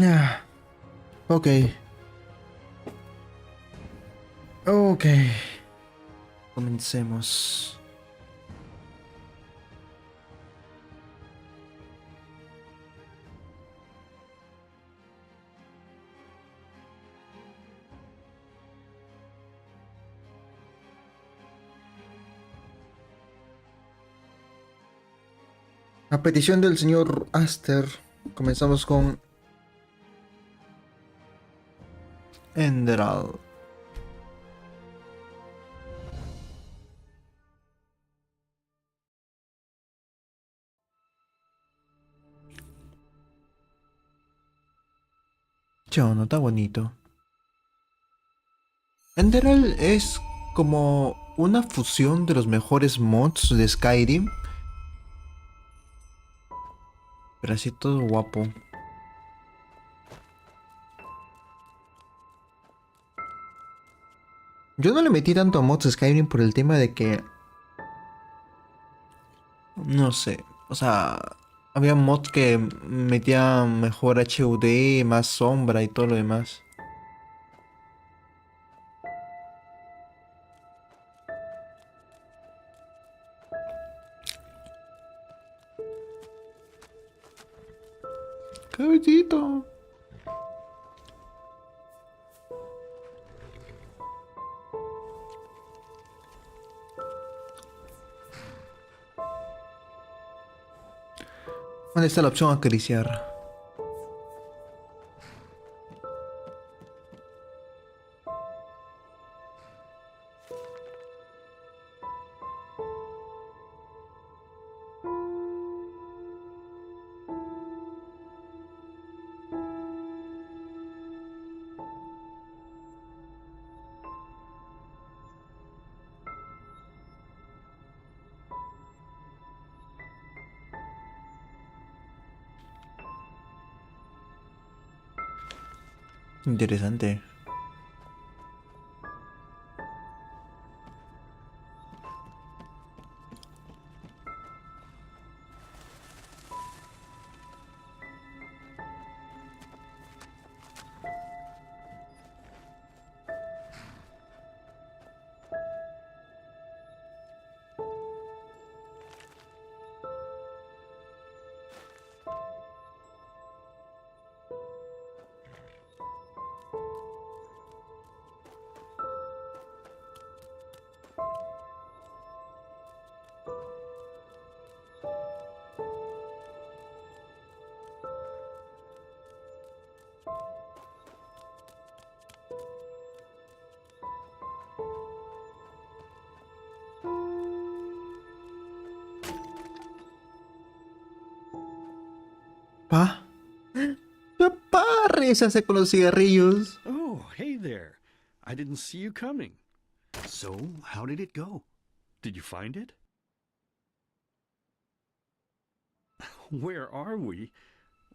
Ah, ok, ok. Comencemos. A petición del señor Aster, comenzamos con Enderal. Chao, no está bonito. Enderal es como una fusión de los mejores mods de Skyrim, pero así todo guapo. Yo no le metí tanto a mods de Skyrim por el tema de que, no sé, o sea, había mods que metían mejor HUD, más sombra y todo lo demás. Caballito. ¿Dónde está la opción acariciar? Interesante. Pa. Papá, rézase con los cigarrillos. Oh, hey there. I didn't see you coming. So, how did it go? Did you find it? Where are we?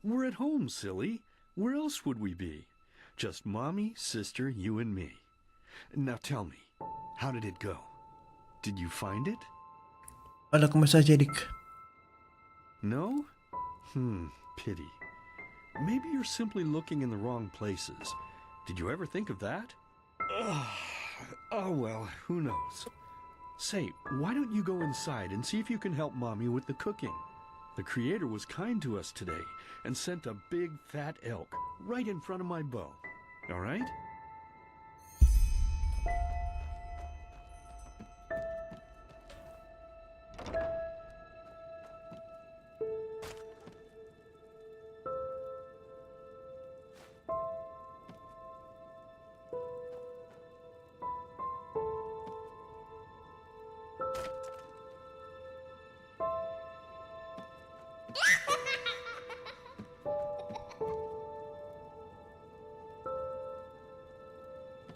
We're at home, silly. Where else would we be? Just mommy, sister, you, and me. Now tell me, how did it go? Did you find it? Hola, ¿cómo estás, Jerick? No? Pity. Maybe you're simply looking in the wrong places. Did you ever think of that? Oh, well, who knows? Say, why don't you go inside and see if you can help Mommy with the cooking? The Creator was kind to us today and sent a big fat elk right in front of my bow. All right?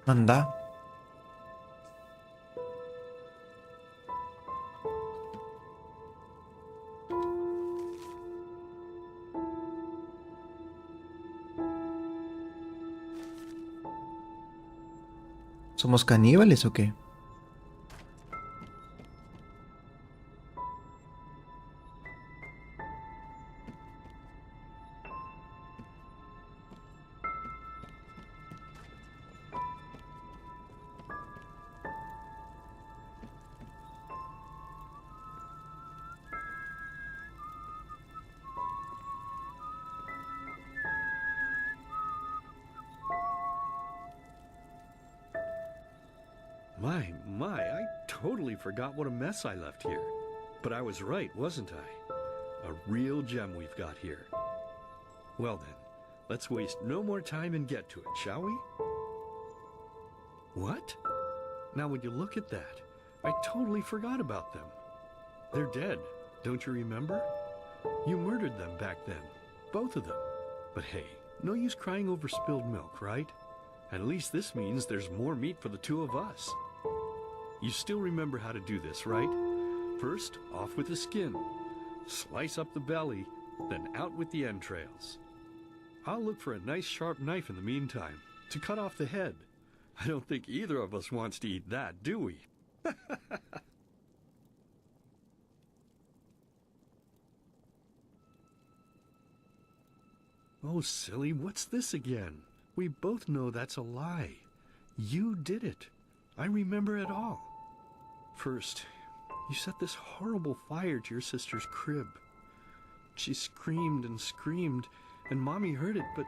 Anda. ¿Somos caníbales o qué? My, I totally forgot what a mess I left here. But I was right, wasn't I? A real gem we've got here. Well then, let's waste no more time and get to it, shall we? What? Now when you look at that, I totally forgot about them. They're dead, don't you remember? You murdered them back then, both of them. But hey, no use crying over spilled milk, right? At least this means there's more meat for the two of us. You still remember how to do this, right? First, off with the skin. Slice up the belly, then out with the entrails. I'll look for a nice sharp knife in the meantime, to cut off the head. I don't think either of us wants to eat that, do we? Oh, silly, what's this again? We both know that's a lie. You did it. I remember it all. First, you set this horrible fire to your sister's crib. She screamed and screamed, and Mommy heard it, but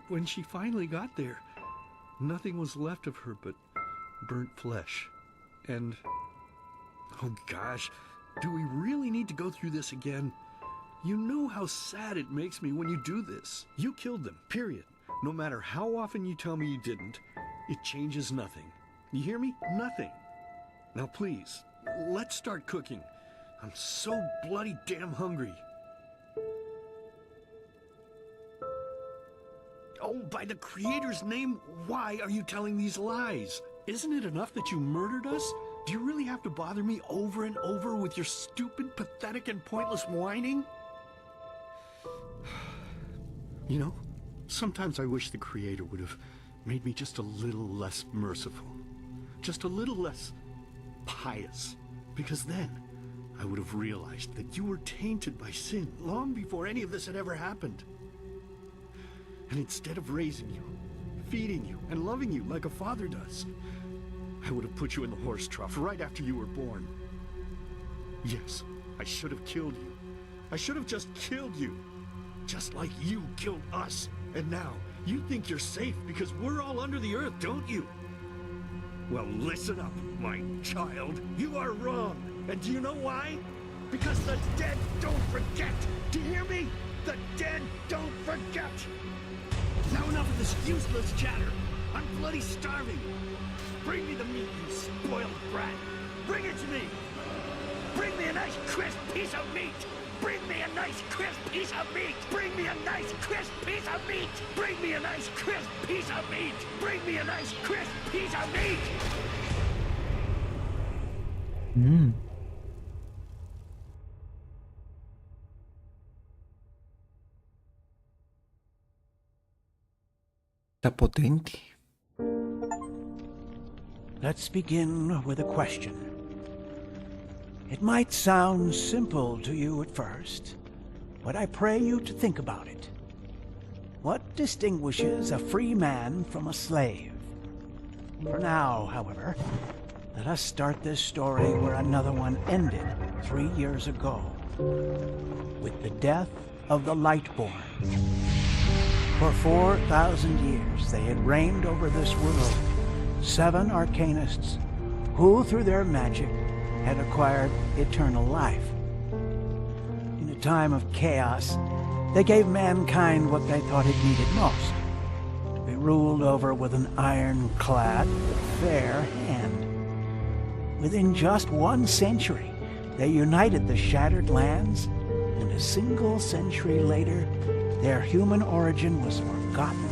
when she finally got there, nothing was left of her but burnt flesh. And, oh gosh, do we really need to go through this again? You know how sad it makes me when you do this. You killed them, period. No matter how often you tell me you didn't, it changes nothing. You hear me? Nothing. Now please, let's start cooking. I'm so bloody damn hungry. Oh, by the Creator's name, why are you telling these lies? Isn't it enough that you murdered us? Do you really have to bother me over and over with your stupid, pathetic, and pointless whining? You know, sometimes I wish the Creator would have made me just a little less merciful. Just a little less pious. Because then I would have realized that you were tainted by sin long before any of this had ever happened. And instead of raising you, feeding you, and loving you like a father does, I would have put you in the horse trough right after you were born. Yes, I should have killed you. I should have just killed you. Just like you killed us. And now, you think you're safe because we're all under the earth, don't you? Well, listen up, my child. You are wrong. And do you know why? Because the dead don't forget. Do you hear me? The dead don't forget. Now enough of this useless chatter. I'm bloody starving. Bring me the meat, you spoiled brat. Bring it to me. Bring me a nice crisp piece of meat. Bring me a nice crisp piece of meat. Bring me a nice crisp piece of meat. Bring me a nice crisp piece of meat. Bring me a nice crisp piece of meat. Está potente. Let's begin with a question. It might sound simple to you at first, but I pray you to think about it. What distinguishes a free man from a slave? For now, however, let us start this story where another one ended 3 years ago, with the death of the Lightborn. For 4,000 years they had reigned over this world, 7 arcanists who, through their magic, had acquired eternal life. In a time of chaos, they gave mankind what they thought it needed most, to be ruled over with an ironclad, fair hand. Within just 1 century, they united the shattered lands, and a single century later, their human origin was forgotten.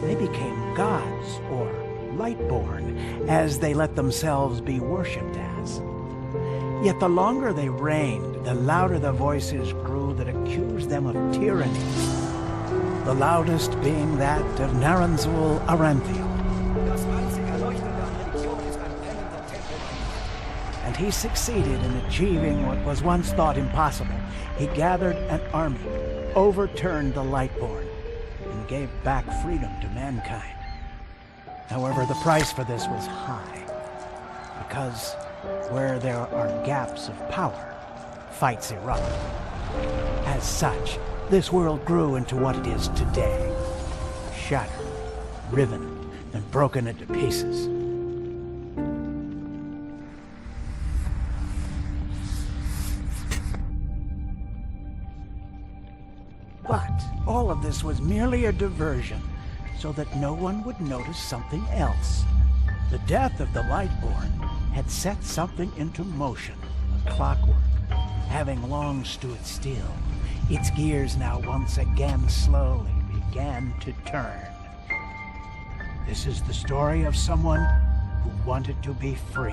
They became gods, or Lightborn, as they let themselves be worshipped as. Yet the longer they reigned, the louder the voices grew that accused them of tyranny. The loudest being that of Naranzul Aranthiel. And he succeeded in achieving what was once thought impossible. He gathered an army, overturned the Lightborn, and gave back freedom to mankind. However, the price for this was high, because where there are gaps of power, fights erupt. As such, this world grew into what it is today, shattered, riven, and broken into pieces. All of this was merely a diversion, so that no one would notice something else. The death of the Lightborn had set something into motion, clockwork, having long stood still. Its gears now once again slowly began to turn. This is the story of someone who wanted to be free.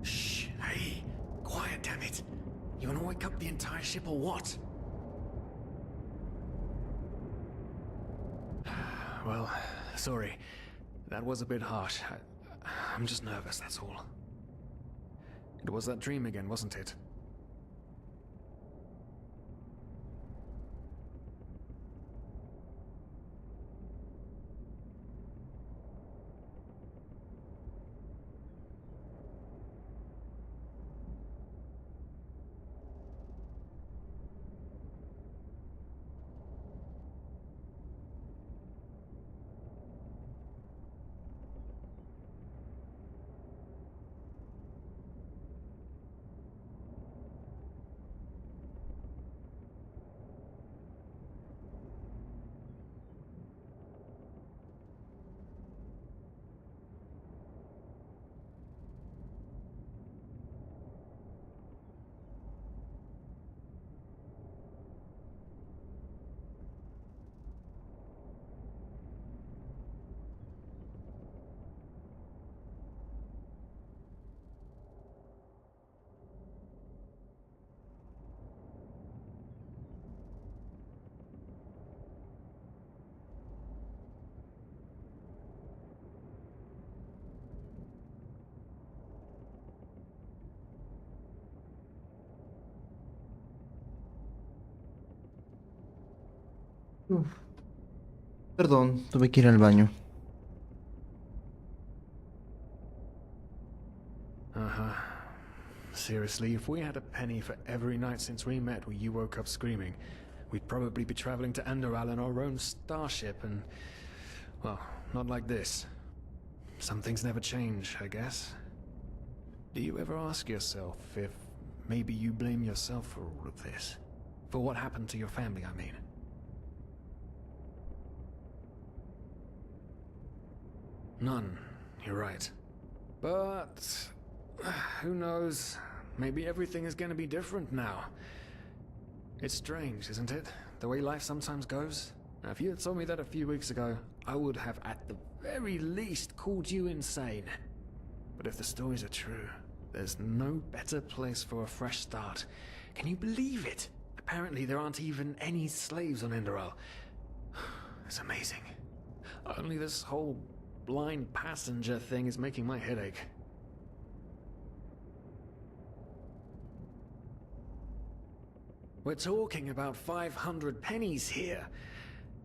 Shh, hey, quiet, damn it. You wanna wake up the entire ship or what? Well, sorry. That was a bit harsh. I'm just nervous, that's all. It was that dream again, wasn't it? Uf, perdón, tuve que ir al baño. Uh-huh. Seriously, if we had a penny for every night since we met where you woke up screaming, we'd probably be traveling to Enderal in our own starship and... well, not like this. Some things never change, I guess. Do you ever ask yourself if maybe you blame yourself for all of this? For what happened to your family, I mean? None, you're right. But... who knows? Maybe everything is gonna be different now. It's strange, isn't it? The way life sometimes goes. Now, if you had told me that a few weeks ago, I would have at the very least called you insane. But if the stories are true, there's no better place for a fresh start. Can you believe it? Apparently there aren't even any slaves on Enderal. It's amazing. Only this whole blind passenger thing is making my head ache. We're talking about 500 pennies here.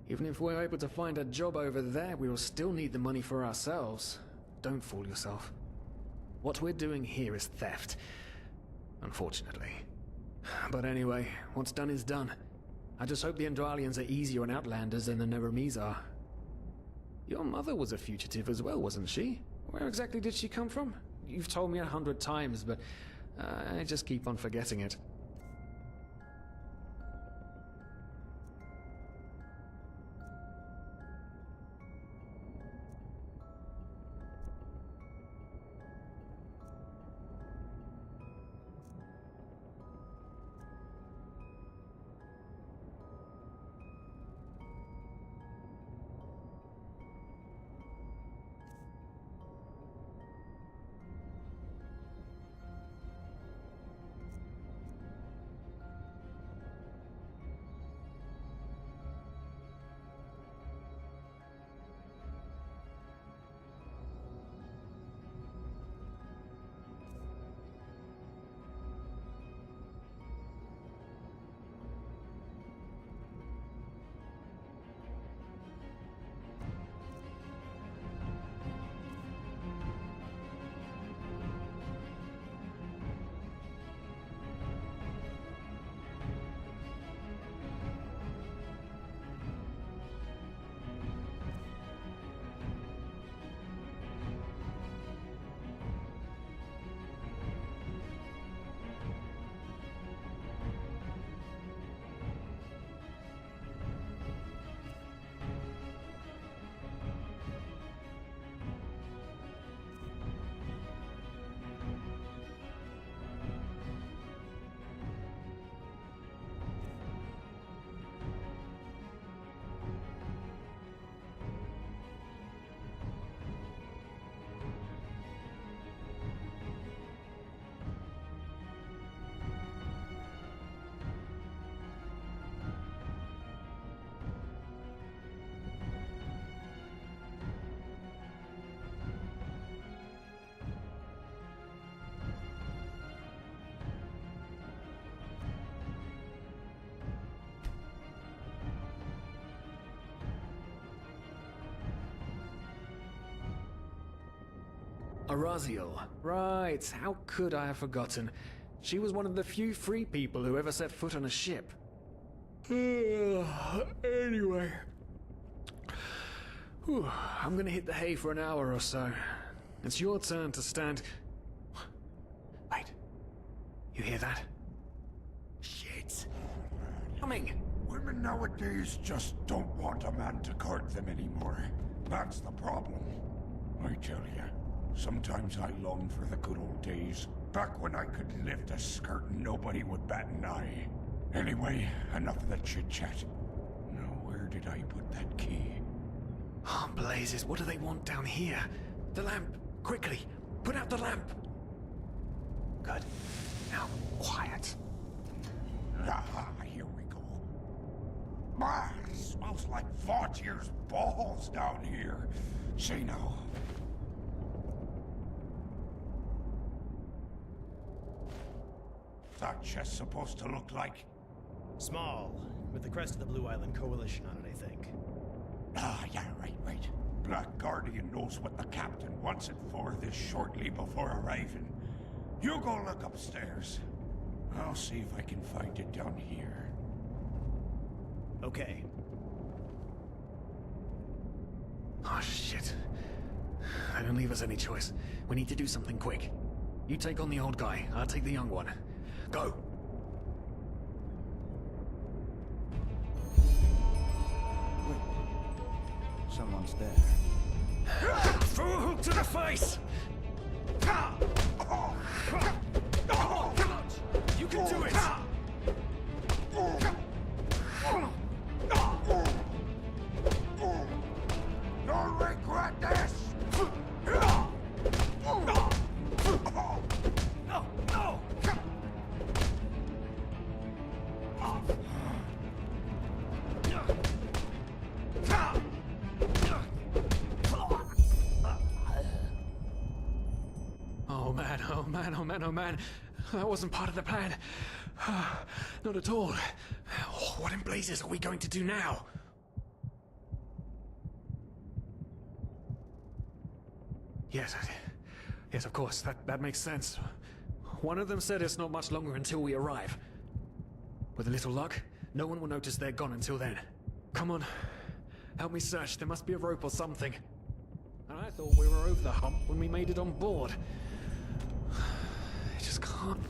Even if we're able to find a job over there, we will still need the money for ourselves. Don't fool yourself. What we're doing here is theft. Unfortunately. But anyway, what's done is done. I just hope the Endralians are easier on Outlanders than the Neremes are. Your mother was a fugitive as well, wasn't she? Where exactly did she come from? You've told me 100 times, but I just keep on forgetting it. Araziel. Right, how could I have forgotten? She was one of the few free people who ever set foot on a ship. Anyway. Whew, I'm gonna hit the hay for an hour or so. It's your turn to stand... Wait. You hear that? Shit. Coming! Women nowadays just don't want a man to court them anymore. That's the problem. I tell ya, sometimes I long for the good old days, back when I could lift a skirt and nobody would bat an eye. Anyway, enough of the chit-chat. Now, where did I put that key? Oh, blazes, what do they want down here? The lamp! Quickly! Put out the lamp! Good. Now, quiet. Ah, here we go. Ah, it smells like Vaughtier's balls down here. Say now. That chest supposed to look like? Small, with the crest of the Blue Island Coalition on it, I think. Ah, yeah, right. Black Guardian knows what the captain wants it for this shortly before arriving. You go look upstairs. I'll see if I can find it down here. Okay. Oh, shit. They don't leave us any choice. We need to do something quick. You take on the old guy, I'll take the young one. Go! Someone's there. Throw a hook to the face! Come on! You can do it! You'll regret this! No! Oh man. That wasn't part of the plan. Not at all. What in blazes are we going to do now? Yes, of course. That makes sense. One of them said it's not much longer until we arrive. With a little luck, no one will notice they're gone until then. Come on. Help me search. There must be a rope or something. And I thought we were over the hump when we made it on board. It just can't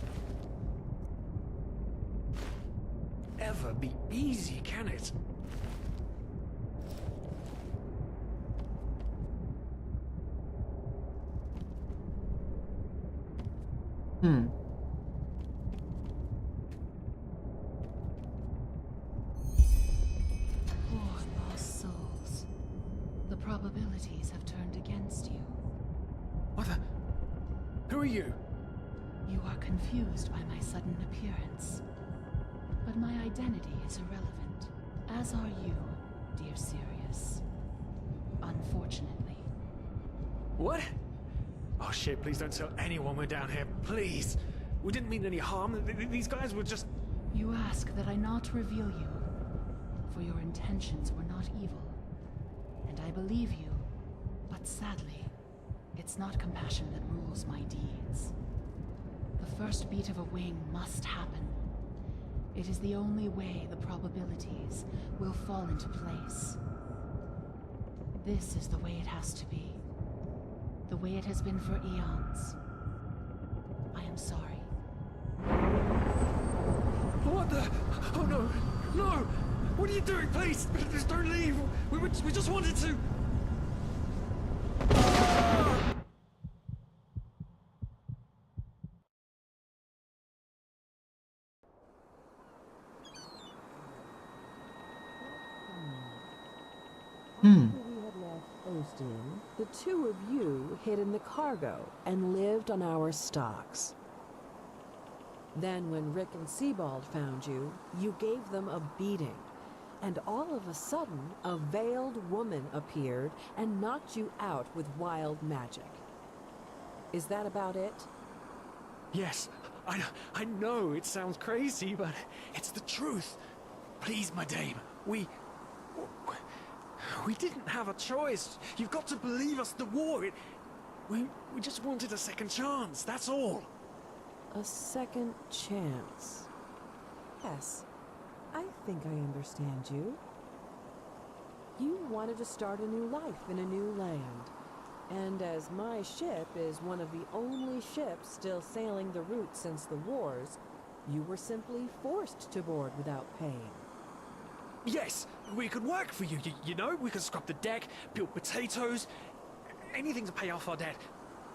ever be easy, can it? Poor lost souls. The probabilities have turned against you. What the? Who are you? You are confused by my sudden appearance. But my identity is irrelevant, as are you, dear Sirius. Unfortunately. What? Oh shit, please don't tell anyone we're down here, please! We didn't mean any harm. These guys were just... You ask that I not reveal you, for your intentions were not evil. And I believe you, but sadly, it's not compassion that rules my deeds. The first beat of a wing must happen. It is the only way the probabilities will fall into place. This is the way it has to be. The way it has been for eons. I am sorry. What the? Oh no! No! What are you doing? Please! Just don't leave! We just wanted to... After we had left Ostin, the two of you hid in the cargo and lived on our stocks. Then when Rick and Sebald found you, you gave them a beating. And all of a sudden, a veiled woman appeared and knocked you out with wild magic. Is that about it? Yes, I know it sounds crazy, but it's the truth. Please, my dame, we didn't have a choice. You've got to believe us, the war, We just wanted a second chance, that's all. A second chance. Yes, I think I understand you. You wanted to start a new life in a new land. And as my ship is one of the only ships still sailing the route since the wars, you were simply forced to board without paying. Yes, we could work for you, you know? We could scrub the deck, peel potatoes, anything to pay off our debt.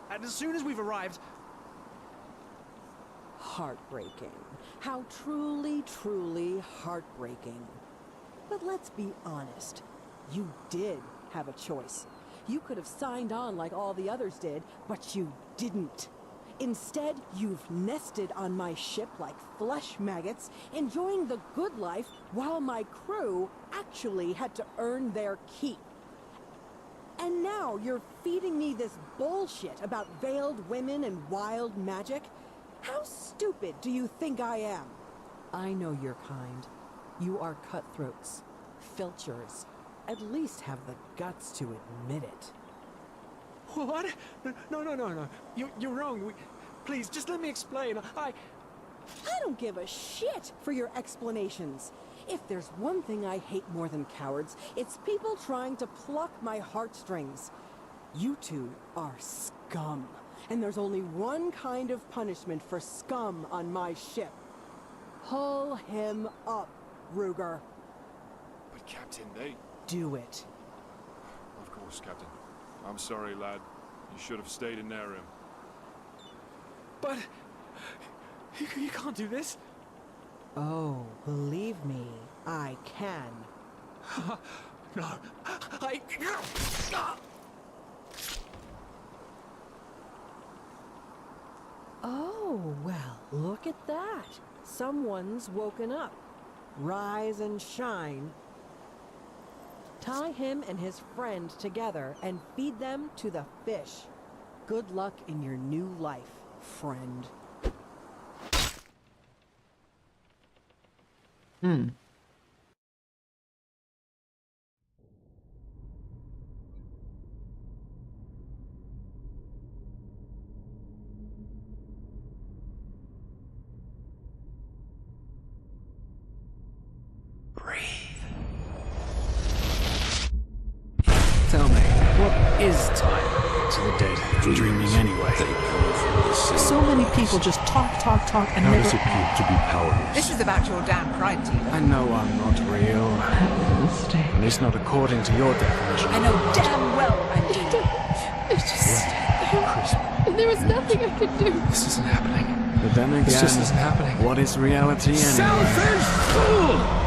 And as soon as we've arrived... Heartbreaking. How truly, truly heartbreaking. But let's be honest. You did have a choice. You could have signed on like all the others did, but you didn't. Instead, you've nested on my ship like flesh maggots, enjoying the good life while my crew actually had to earn their keep. And now you're feeding me this bullshit about veiled women and wild magic? How stupid do you think I am? I know your kind. You are cutthroats, filchers. At least have the guts to admit it. What? No. You're wrong. Please, just let me explain. I don't give a shit for your explanations. If there's one thing I hate more than cowards, it's people trying to pluck my heartstrings. You two are scum. And there's only one kind of punishment for scum on my ship. Pull him up, Ruger. But Captain, they... Do it. Of course, Captain. I'm sorry, lad. You should have stayed in their room. But... You can't do this. Oh, believe me, I can. No, I... Oh, well, look at that. Someone's woken up. Rise and shine. Tie him and his friend together and feed them to the fish. Good luck in your new life, friend. Tell me, what is time to the dead? Dreaming anyway. So many people just talk, and How never... does it feel to be powerless? This is about your damn pride, Tina. I know I'm not real. At least not according to your definition. I know damn well I'm doing. It's just... There was nothing I could do. This isn't happening. But then again, This just isn't happening. What is reality anyway? Selfish fool!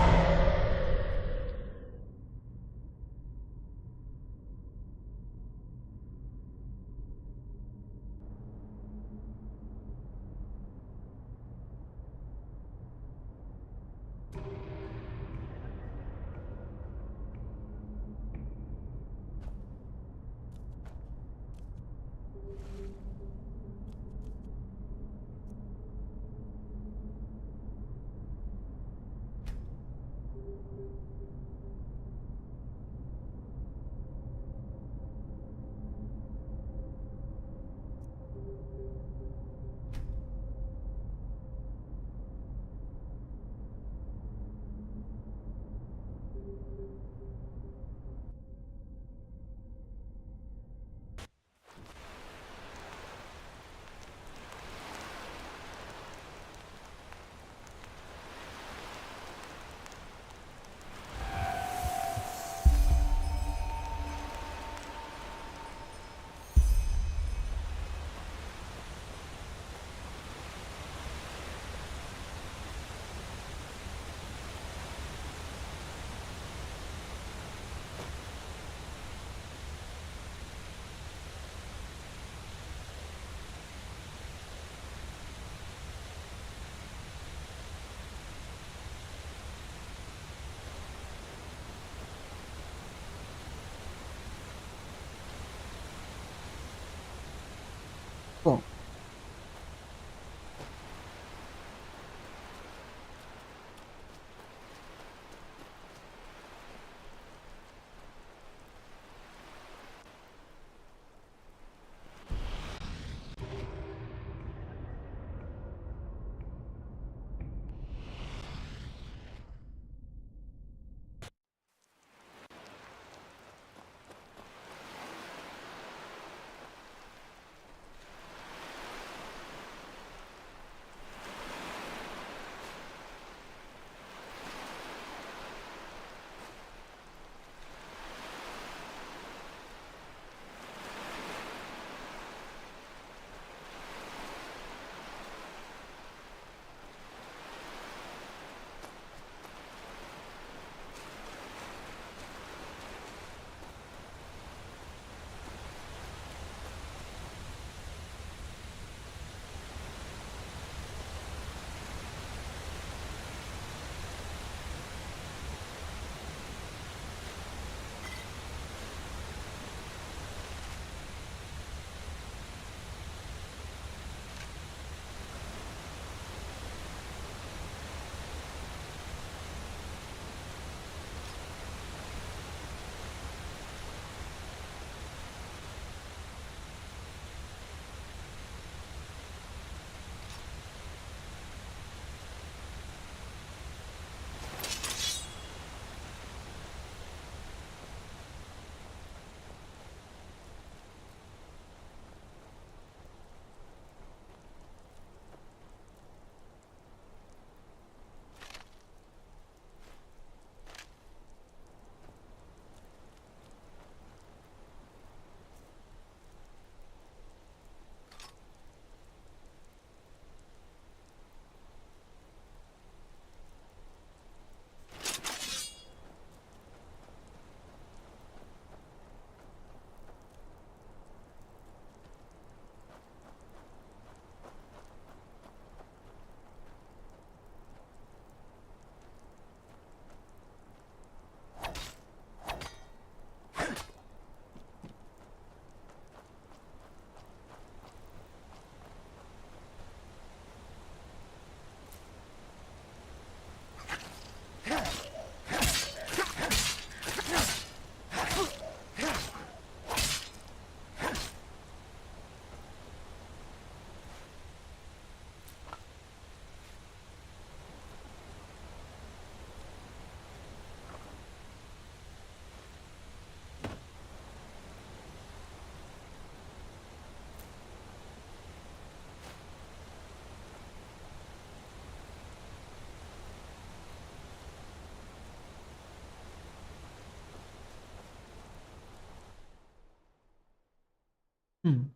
Hmm.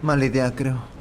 Mala idea, creo.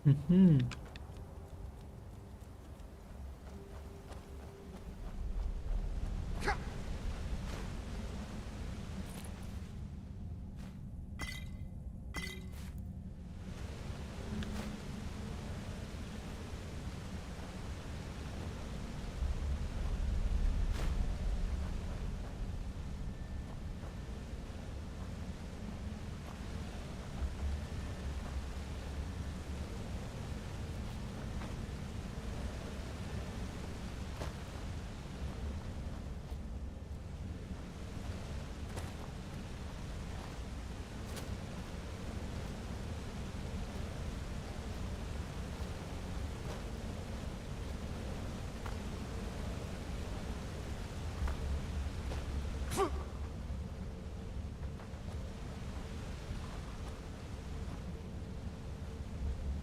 Ujú.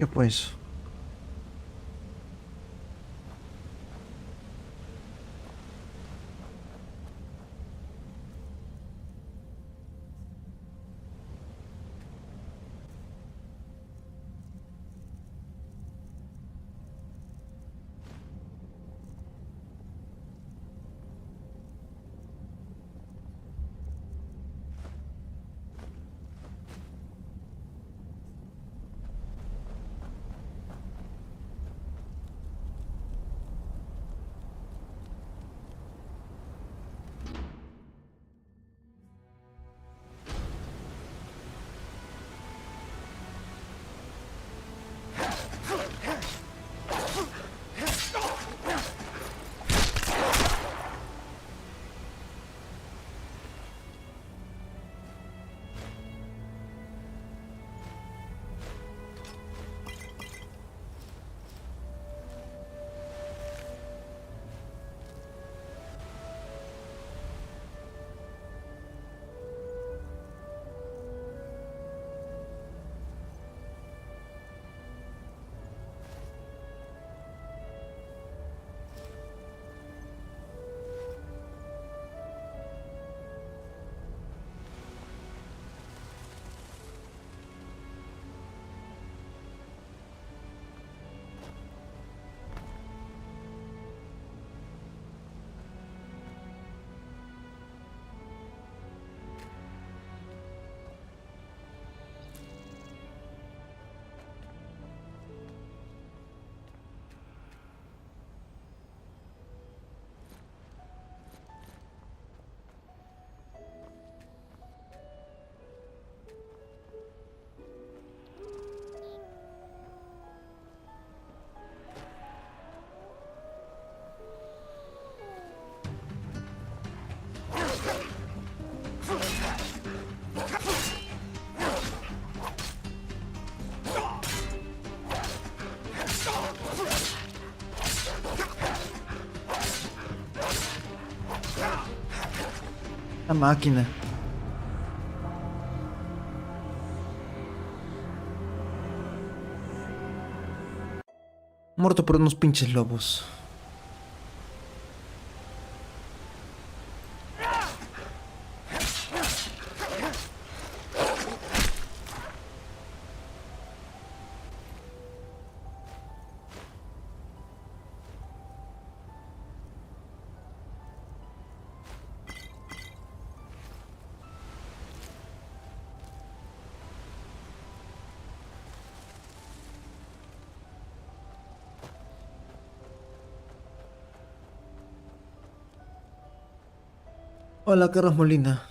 ¿Qué pues? La máquina. Muerto por unos pinches lobos. Hola, Carlos Molina.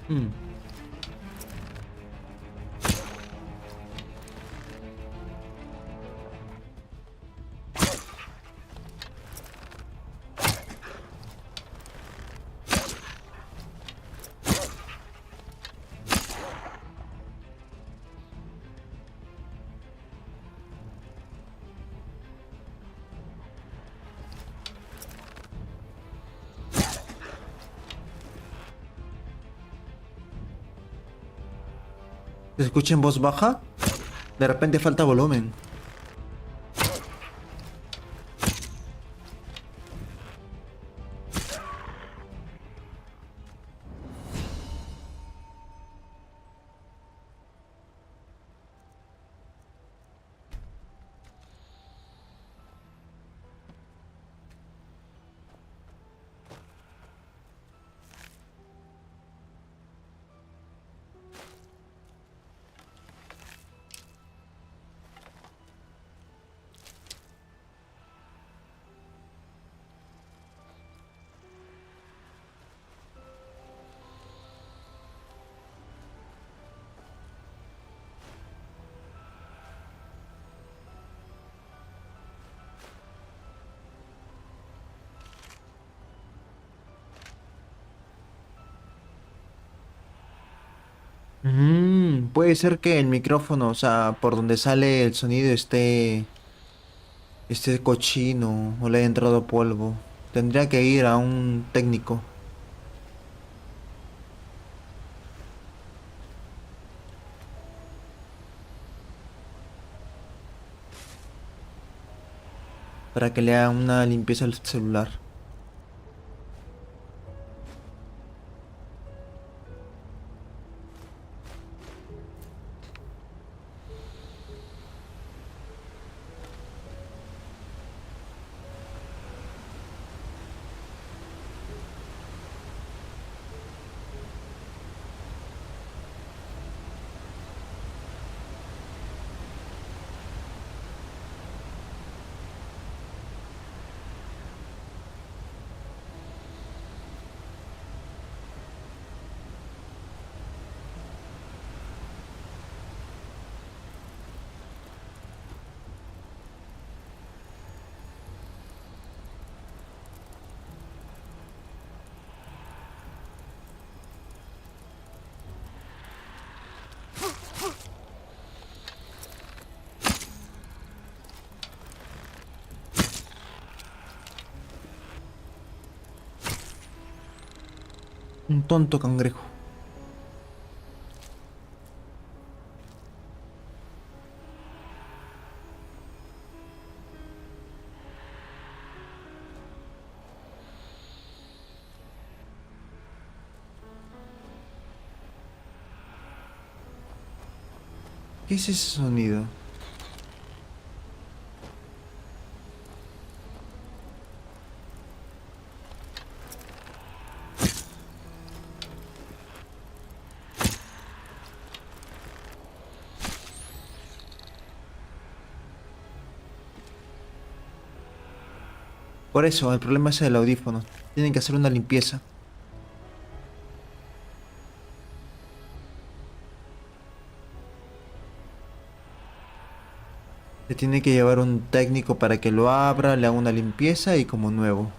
Mm. ¿Se escucha en voz baja? De repente falta volumen. Puede ser que el micrófono, o sea, por donde sale el sonido esté cochino o le haya entrado polvo. Tendría que ir a un técnico para que le haga una limpieza al celular. Un tonto cangrejo. ¿Qué es ese sonido? Por eso, el problema es el audífono. Tienen que hacer una limpieza. Se tiene que llevar un técnico para que lo abra, le haga una limpieza y como nuevo.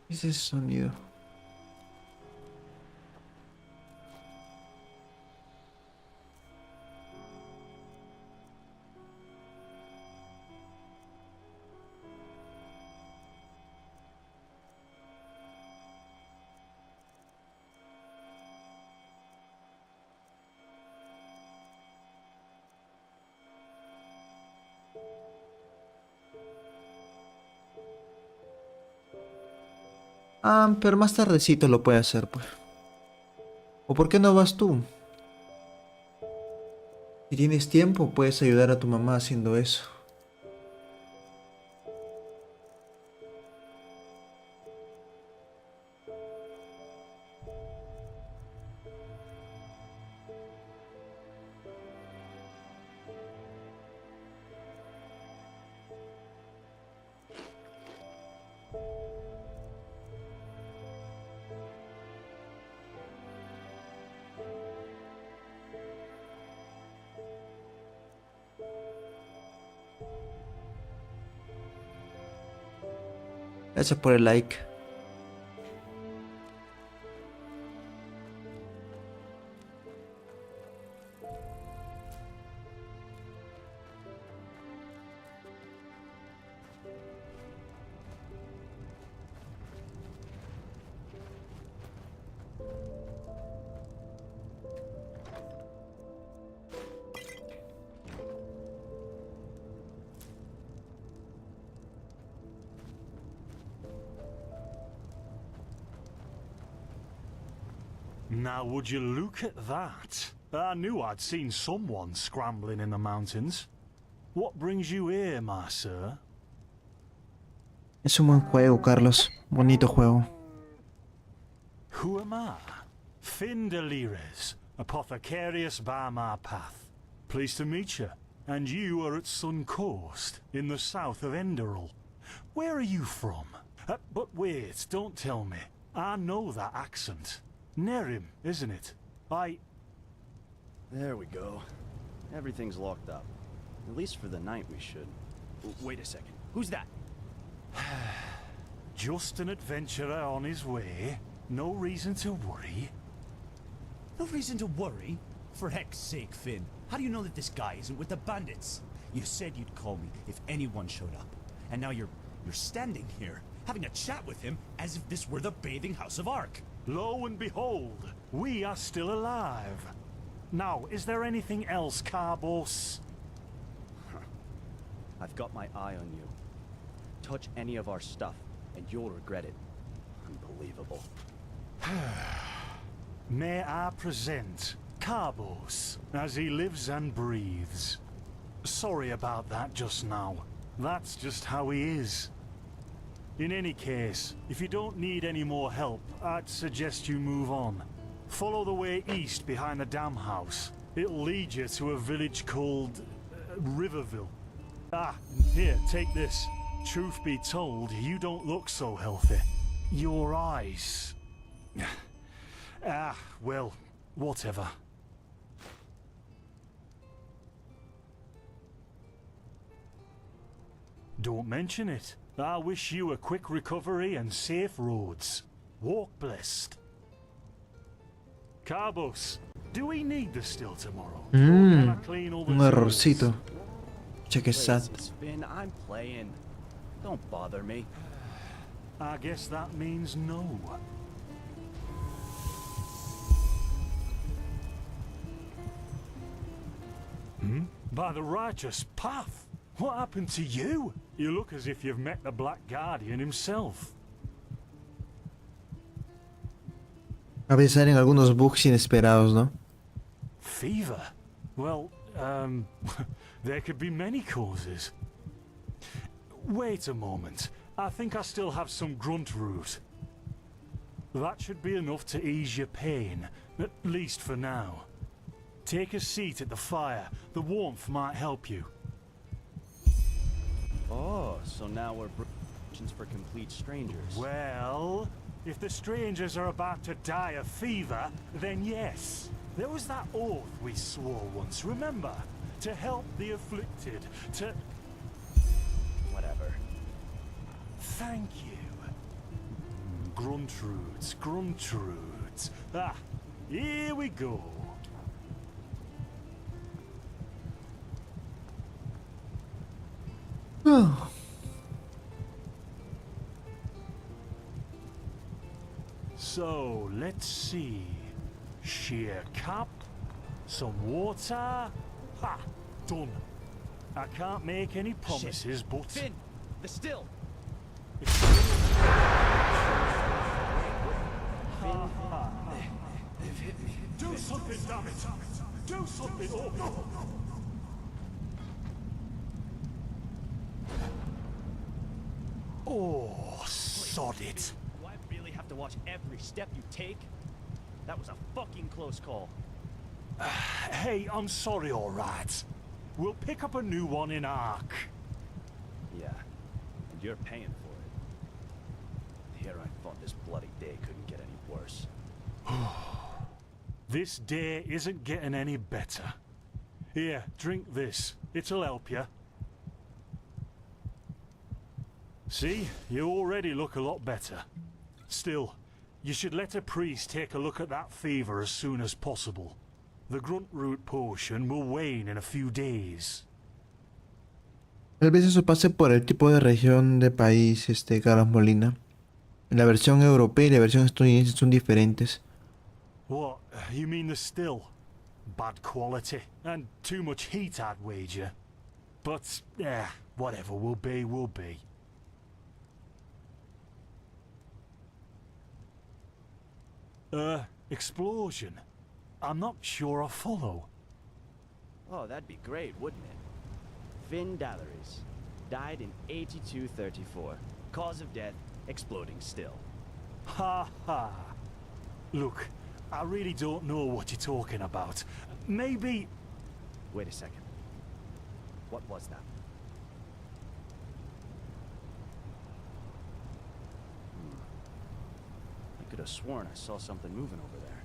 ¿Qué es ese sonido? Ah, pero más tardecito lo puede hacer, pues. ¿O por qué no vas tú? Si tienes tiempo, puedes ayudar a tu mamá haciendo eso. Gracias por el like. Now would you look at that? I knew I'd seen someone scrambling in the mountains. What brings you here, my sir? Es un buen juego, Carlos. Bonito juego. Who am I? Findelires, apothecarius by my path. Pleased to meet you. And you are at Sun Coast, in the south of Enderal. Where are you from? But wait, don't tell me. I know that accent. Nerim, isn't it? There we go. Everything's locked up. At least for the night we should. Wait a second. Who's that? Just an adventurer on his way. No reason to worry. No reason to worry? For heck's sake, Finn. How do you know that this guy isn't with the bandits? You said you'd call me if anyone showed up. And now you're standing here, having a chat with him as if this were the bathing house of Ark. Lo and behold, we are still alive. Now, is there anything else, Carbos? I've got my eye on you. Touch any of our stuff, and you'll regret it. Unbelievable. May I present Carbos, as he lives and breathes. Sorry about that just now. That's just how he is. In any case, if you don't need any more help, I'd suggest you move on. Follow the way east behind the dam house. It'll lead you to a village called Riverville. Ah, here, take this. Truth be told, you don't look so healthy. Your eyes... well, whatever. Don't mention it. I wish you a quick recovery and safe roads. Walk blessed. Carbos, do we need the still tomorrow? Un errorcito. Check it out. Finn, I'm playing. Don't bother me. I guess that means no. By the righteous path. What happened to you? You look as if you've met the Black Guardian himself. A veces salen algunos bugs inesperados, ¿no? Fever? Well, there could be many causes. Wait a moment. I think I still have some grunt root. That should be enough to ease your pain, at least for now. Take a seat at the fire. The warmth might help you. Oh, so now we're for complete strangers. Well, if the strangers are about to die of fever, then yes. There was that oath we swore once, remember? To help the afflicted, to... Whatever. Thank you. Gruntroots, gruntroots. Ah, here we go. Oh. So, let's see. Sheer cup, some water. Ha! Done. I can't make any promises, Shit. but... Finn! The still! They've hit me. Do something, damn it! Do something! Oh, no! Oh, sod it. Do I really have to watch every step you take? That was a fucking close call. Hey, I'm sorry, alright. We'll pick up a new one in Ark. Yeah, and you're paying for it. Here I thought this bloody day couldn't get any worse. This day isn't getting any better. Here, drink this. It'll help you. See, you already look a lot better. Still, you should let a priest take a look at that fever as soon as possible. The grunt root potion will wane in a few days. Tal vez eso pase por el tipo de región de país, Carlos Molina. La versión europea y la versión estadounidense son diferentes. What? You mean the still? Bad quality and too much heat, I'd wager. But, whatever will be, will be. Explosion? I'm not sure I follow. Oh, that'd be great, wouldn't it? Finn Dalleries. Died in 8234. Cause of death, exploding still. Ha ha. Look, I really don't know what you're talking about. Maybe... Wait a second. What was that? I could have sworn I saw something moving over there.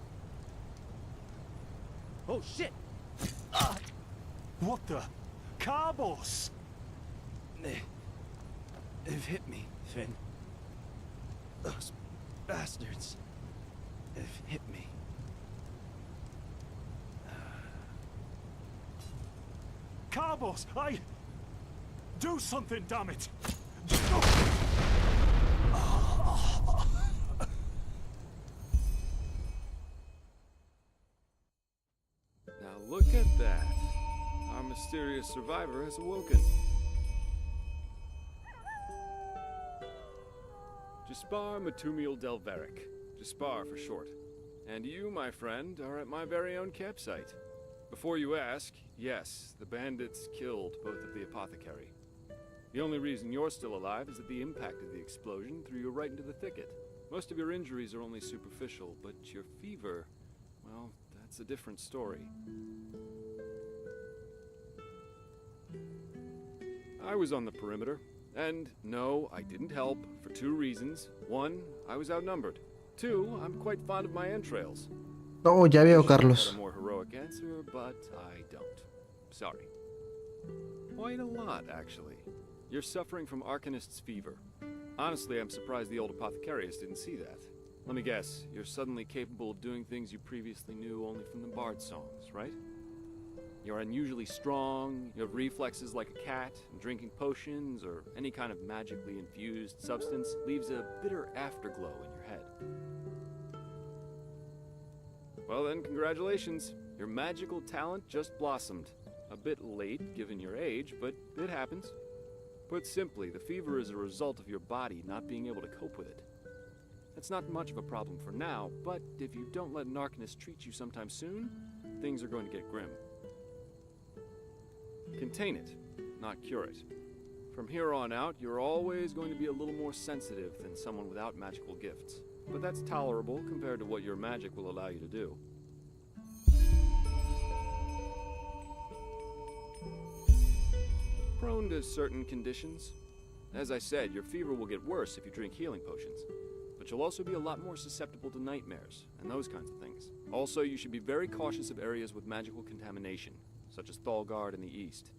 Oh, shit! What the? Carbos! They've hit me, Finn. Those bastards. They've hit me. Carbos, do something, damn it! Now look at that. Our mysterious survivor has awoken. Jaspar Matumiel Delveric. Jaspar for short. And you, my friend, are at my very own campsite. Before you ask, yes, the bandits killed both of the apothecary. The only reason you're still alive is that the impact of the explosion threw you right into the thicket. Most of your injuries are only superficial, but your fever, well, that's a different story. I was on the perimeter, and no, I didn't help, for two reasons. One, I was outnumbered. Two, I'm quite fond of my entrails. Oh, ya veo, I Carlos. had a more heroic answer, but I don't. Sorry. Quite a lot, actually. You're suffering from Arcanist's fever. Honestly, I'm surprised the old apothecarius didn't see that. Let me guess, you're suddenly capable of doing things you previously knew only from the bard songs, right? You're unusually strong, you have reflexes like a cat, and drinking potions or any kind of magically infused substance leaves a bitter afterglow in your head. Well then, congratulations. Your magical talent just blossomed. A bit late, given your age, but it happens. Put simply, the fever is a result of your body not being able to cope with it. It's not much of a problem for now, but if you don't let an Arcanist treat you sometime soon, things are going to get grim. Contain it, not cure it. From here on out, you're always going to be a little more sensitive than someone without magical gifts. But that's tolerable compared to what your magic will allow you to do. Prone to certain conditions. As I said, your fever will get worse if you drink healing potions. But you'll also be a lot more susceptible to nightmares and those kinds of things. Also, you should be very cautious of areas with magical contamination, such as Thalgard in the east.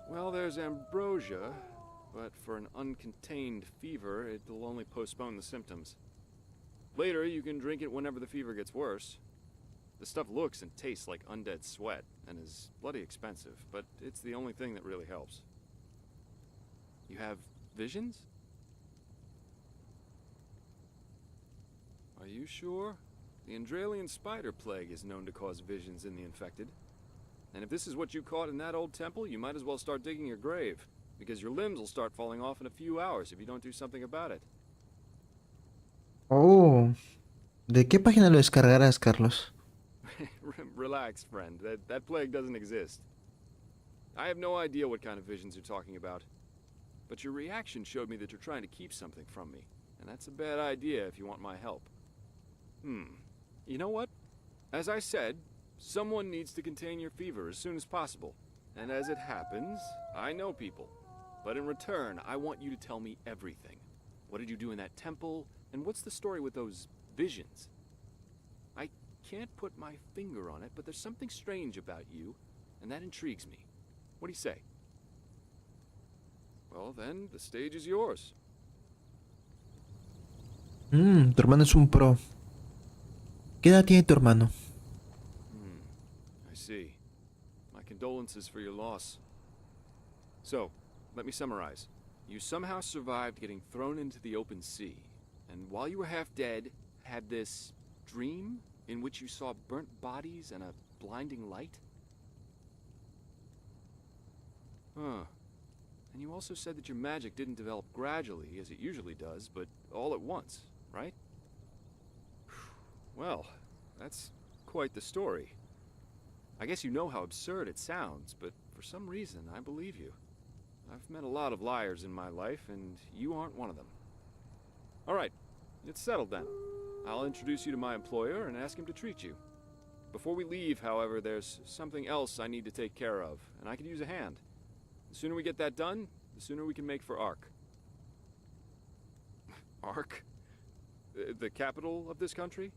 Well, there's ambrosia, but for an uncontained fever, it'll only postpone the symptoms. Later, you can drink it whenever the fever gets worse. The stuff looks and tastes like undead sweat, and is bloody expensive, but it's the only thing that really helps. You have visions? Are you sure? The Enderalian spider plague is known to cause visions in the infected. And if this is what you caught in that old temple, you might as well start digging your grave, because your limbs will start falling off in a few hours if you don't do something about it. Oh, ¿de qué página lo descargarás, Carlos? Relax, friend. That plague doesn't exist. I have no idea what kind of visions you're talking about. But your reaction showed me that you're trying to keep something from me. And that's a bad idea if you want my help. You know what? As I said, someone needs to contain your fever as soon as possible. And as it happens, I know people. But in return, I want you to tell me everything. What did you do in that temple? And what's the story with those visions? I can't put my finger on it, but there's something strange about you, and that intrigues me. What do you say? Well, then, the stage is yours. Tu hermano es un pro. ¿Qué edad tiene tu hermano? I see. My condolences for your loss. So, let me summarize. You somehow survived getting thrown into the open sea, and while you were half dead, had this dream in which you saw burnt bodies and a blinding light? Huh. And you also said that your magic didn't develop gradually, as it usually does, but all at once, right? Well, that's quite the story. I guess you know how absurd it sounds, but for some reason, I believe you. I've met a lot of liars in my life, and you aren't one of them. All right, it's settled then. I'll introduce you to my employer and ask him to treat you. Before we leave, however, there's something else I need to take care of, and I could use a hand. The sooner we get that done, the sooner we can make for Ark. Ark? The capital of this country?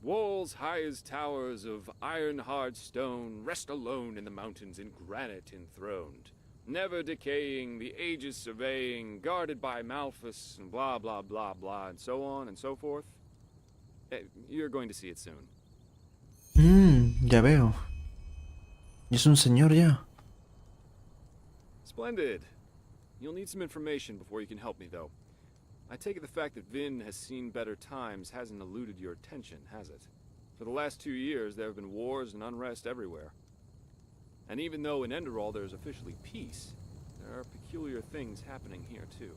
Walls high as towers of iron-hard stone rest alone in the mountains in granite enthroned. Never decaying, the ages surveying, guarded by Malphus, and blah, blah, blah, blah, and so on and so forth. You're going to see it soon. Ya veo. Es un señor ya. Splendid. You'll need some information before you can help me, though. I take it the fact that Vin has seen better times hasn't eluded your attention, has it? For the last 2 years, there have been wars and unrest everywhere. And even though in Enderal there's officially peace, there are peculiar things happening here too.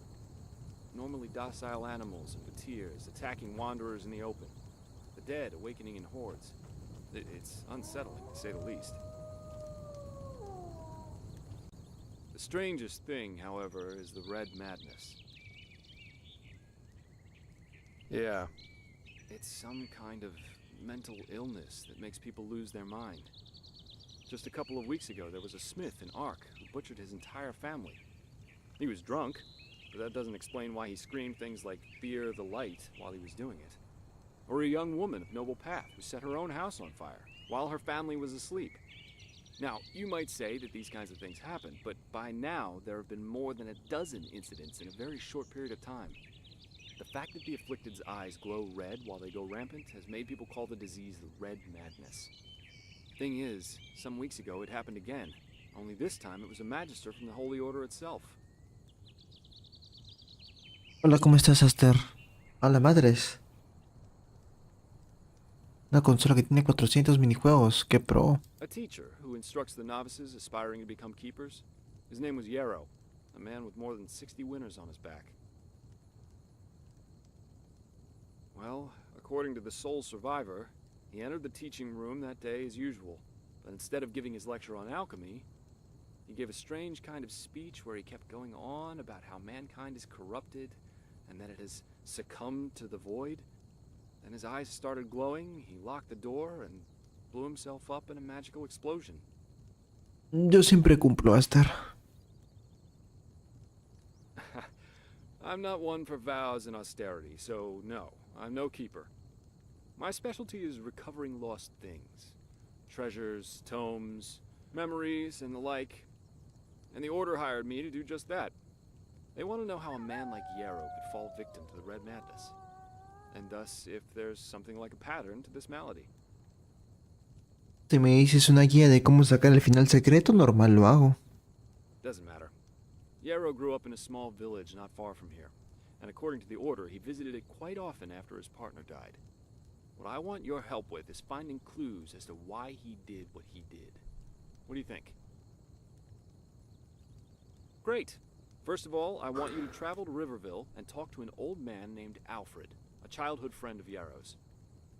Normally docile animals and fakirs attacking wanderers in the open. The dead awakening in hordes. It's unsettling, to say the least. The strangest thing, however, is the Red Madness. Yeah, it's some kind of mental illness that makes people lose their mind. Just a couple of weeks ago, there was a smith in Ark who butchered his entire family. He was drunk, but that doesn't explain why he screamed things like "Fear the light" while he was doing it. Or a young woman of noble path who set her own house on fire while her family was asleep. Now, you might say that these kinds of things happen, but by now there have been more than a dozen incidents in a very short period of time. The fact that the afflicted's eyes glow red while they go rampant has made people call the disease the Red Madness. Thing is, some weeks ago it happened again, only this time it was a magister from the Holy Order itself. Hola, ¿cómo estás, Aster? A la madres. Una consola que tiene 400 minijuegos. ¡Qué pro! A teacher who instructs the novices aspiring to become keepers. His name was Yarrow, a man with more than 60 winners on his back. Well, according to the sole survivor, he entered the teaching room that day as usual, but instead of giving his lecture on alchemy, he gave a strange kind of speech where he kept going on about how mankind is corrupted and that it has succumbed to the void. Then his eyes started glowing, he locked the door and blew himself up in a magical explosion. Yo siempre cumplo, Aster. I'm not one for vows and austerity, so no, I'm no keeper. My specialty is recovering lost things. Treasures, tomes, memories, and the like. And the Order hired me to do just that. They want to know how a man like Yarrow could fall victim to the Red Madness. And thus, if there's something like a pattern to this malady. Si me dices una guía de cómo sacar el final secreto, normal lo hago. Doesn't matter. Yarrow grew up in a small village not far from here. And according to the Order, he visited it quite often after his partner died. What I want your help with is finding clues as to why he did what he did. What do you think? Great. First of all, I want you to travel to Riverville and talk to an old man named Alfred, a childhood friend of Yarrow's.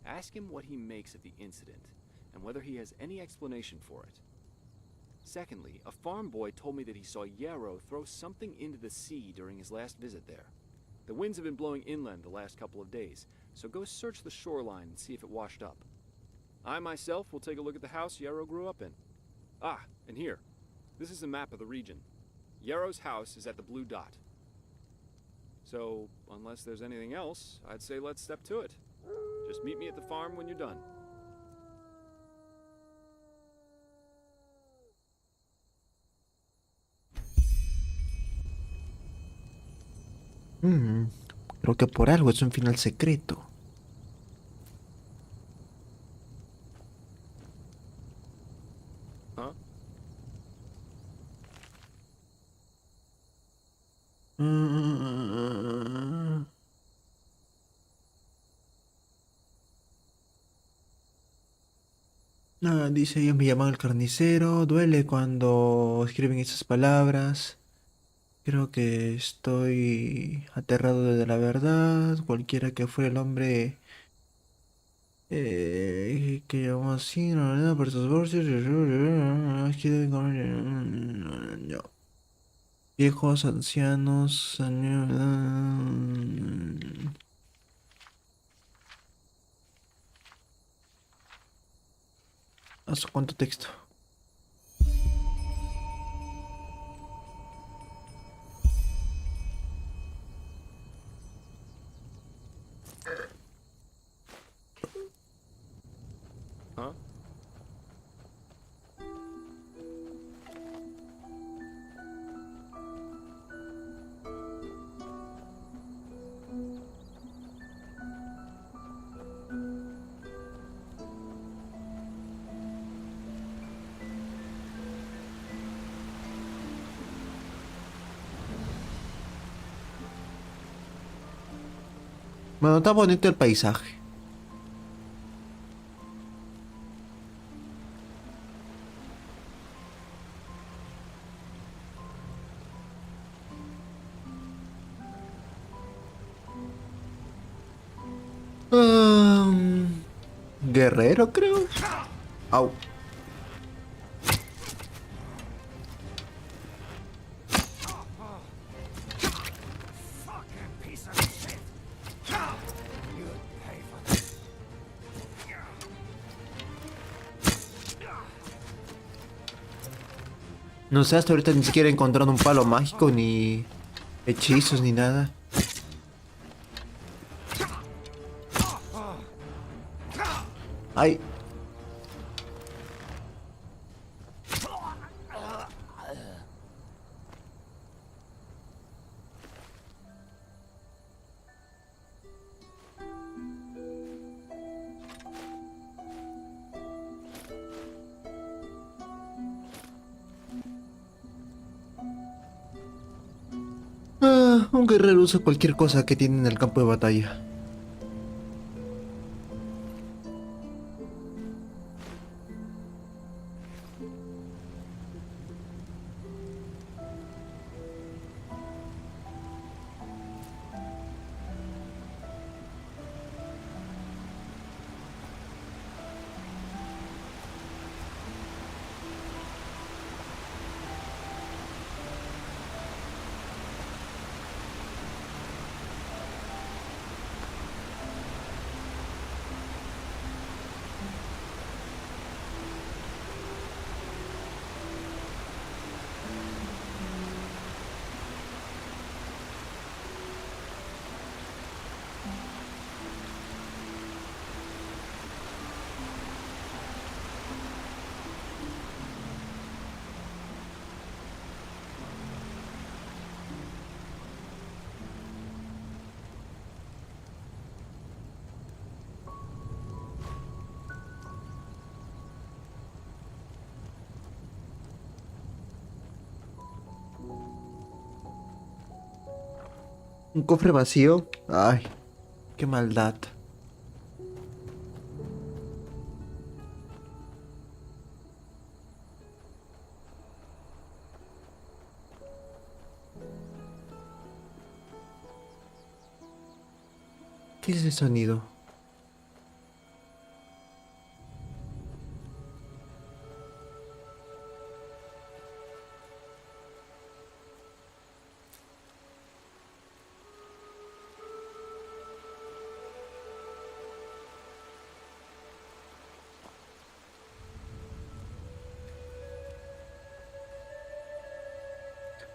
Ask him what he makes of the incident, and whether he has any explanation for it. Secondly, a farm boy told me that he saw Yarrow throw something into the sea during his last visit there. The winds have been blowing inland the last couple of days, so go search the shoreline and see if it washed up. I myself will take a look at the house Yarrow grew up in. Ah, and here. This is a map of the region. Yarrow's house is at the blue dot. So, unless there's anything else, I'd say let's step to it. Just meet me at the farm when you're done. Creo que por algo es un final secreto. Huh? Dice, ellos me llaman el carnicero, duele cuando escriben esas palabras. Creo que estoy aterrado de la verdad, cualquiera que fuera el hombre que llamó así, no, por sus bolsos, no. Viejos, ancianos, ¿a su cuánto texto? Huh? Bueno, está bonito el paisaje. Guerrero, creo. Au. No sé, hasta ahorita ni siquiera he encontrado un palo mágico, ni hechizos, ni nada. Ay. Un guerrero usa cualquier cosa que tiene en el campo de batalla. Un cofre vacío. Ay, qué maldad. ¿Qué es ese sonido?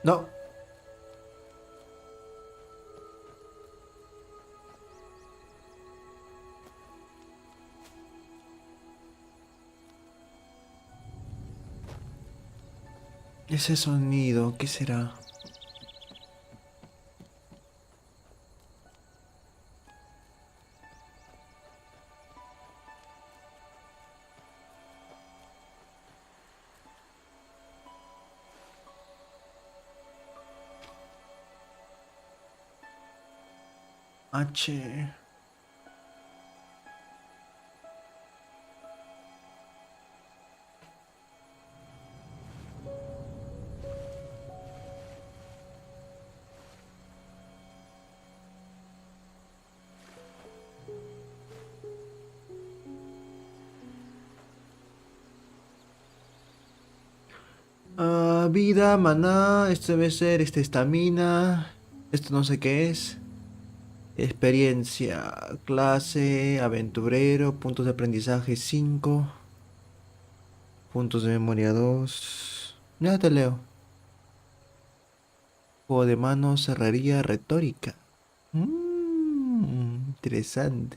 No. Ese sonido, ¿qué será? H. Vida, maná, esto debe ser, estamina, esto no sé qué es. Experiencia, clase, aventurero, puntos de aprendizaje 5, puntos de memoria 2. Ya te leo. Juego de manos, cerraría, retórica. Interesante.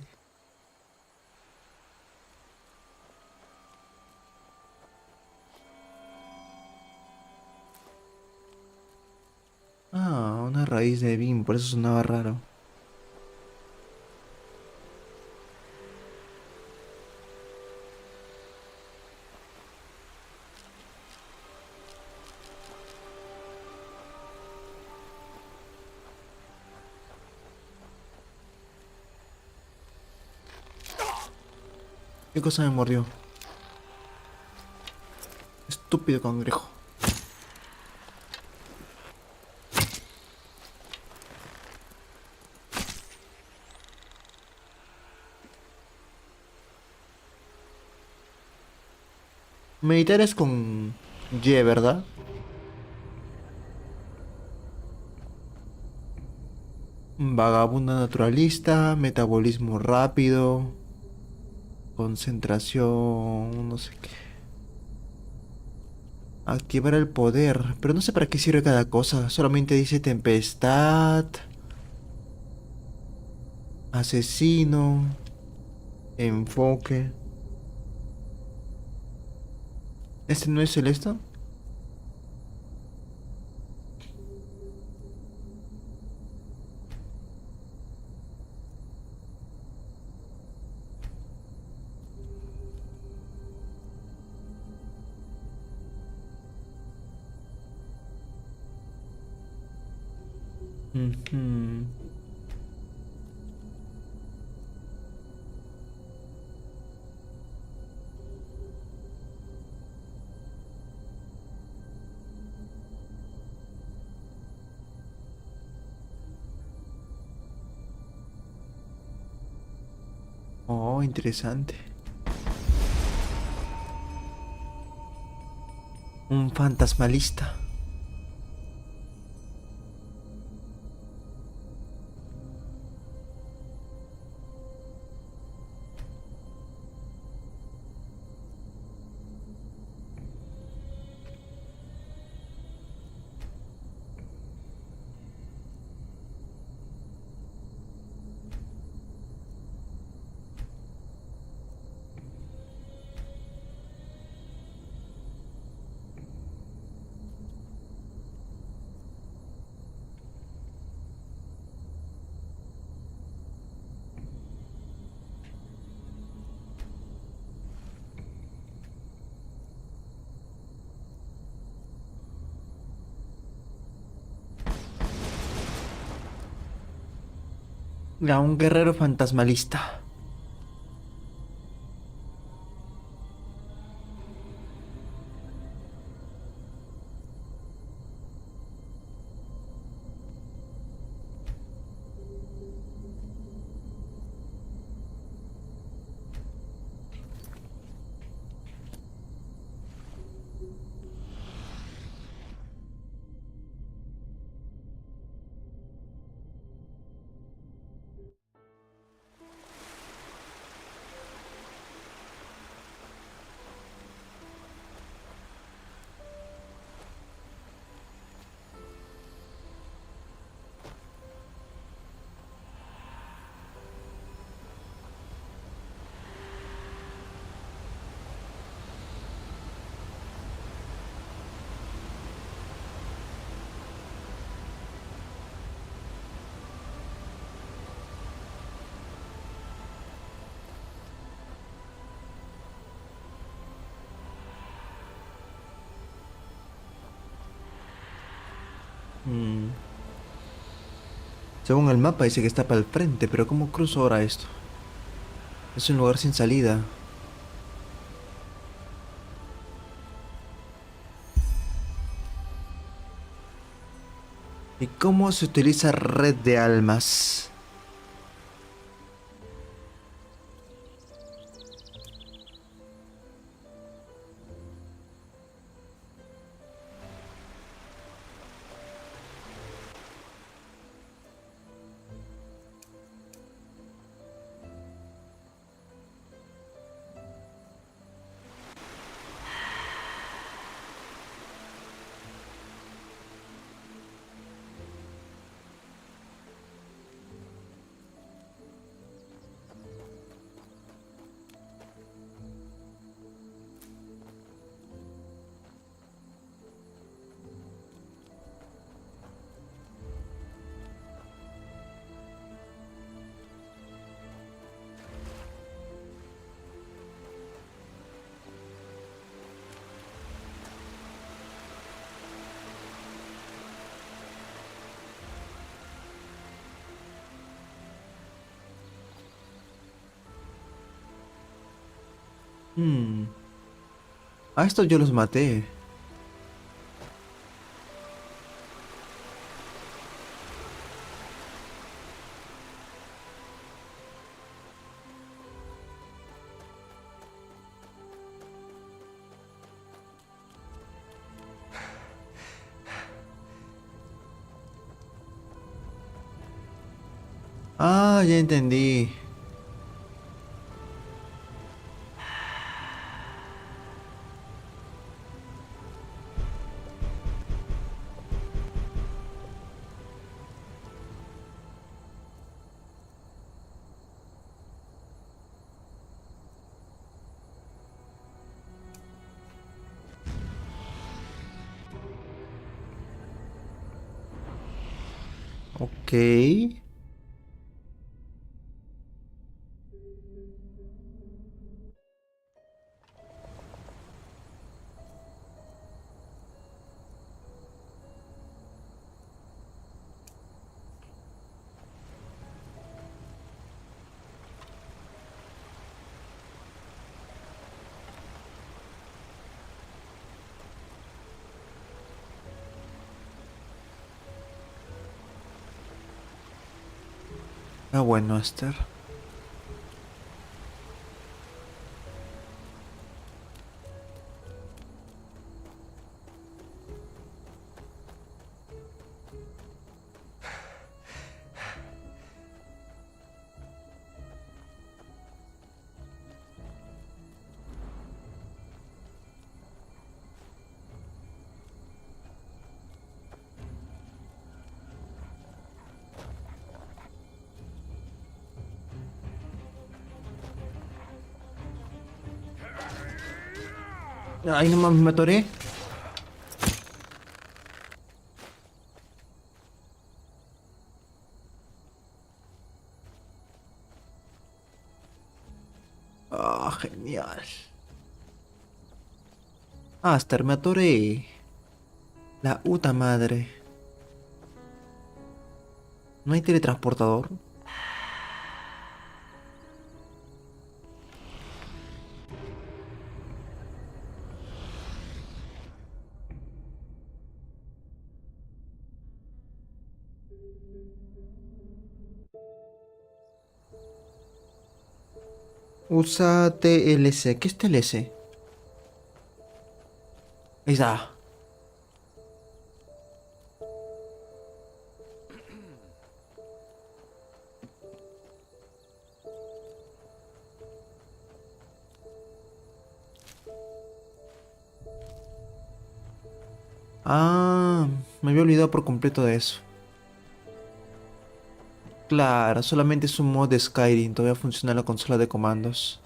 Ah, una raíz de bin, por eso sonaba raro. ¿Qué cosa me mordió? Estúpido cangrejo. Meditar es con Y, ¿verdad? Vagabunda naturalista, metabolismo rápido, concentración, no sé qué. Activar el poder, pero no sé para qué sirve cada cosa. Solamente dice tempestad, asesino, enfoque. ¿Este no es el esto? Ujú. Oh, interesante. Un fantasmalista. A un guerrero fantasmalista. Según el mapa dice que está para el frente, pero ¿cómo cruzo ahora esto? Es un lugar sin salida. ¿Y cómo se utiliza red de almas? A estos yo los maté. Ah, ya entendí. Ok. Ah, bueno, Esther. Ay, no mames, me atoré. Ah, genial. Ah, Esther, me atoré. La puta madre. ¿No hay teletransportador? Usa TLC. ¿Qué es TLC? Ahí está. Ah, me había olvidado por completo de eso. Claro, solamente es un mod de Skyrim. Todavía funciona la consola de comandos.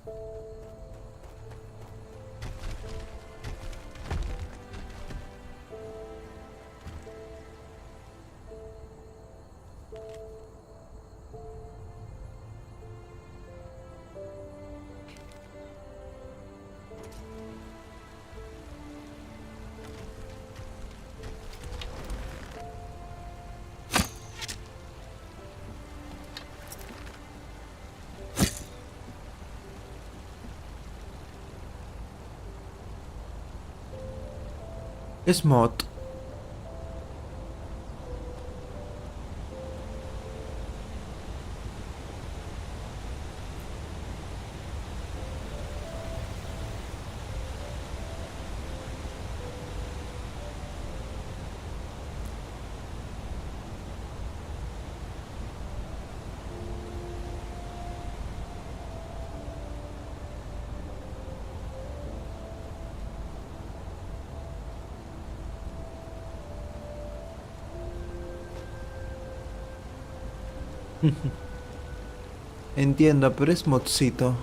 Es mod. Entiendo, pero es modcito.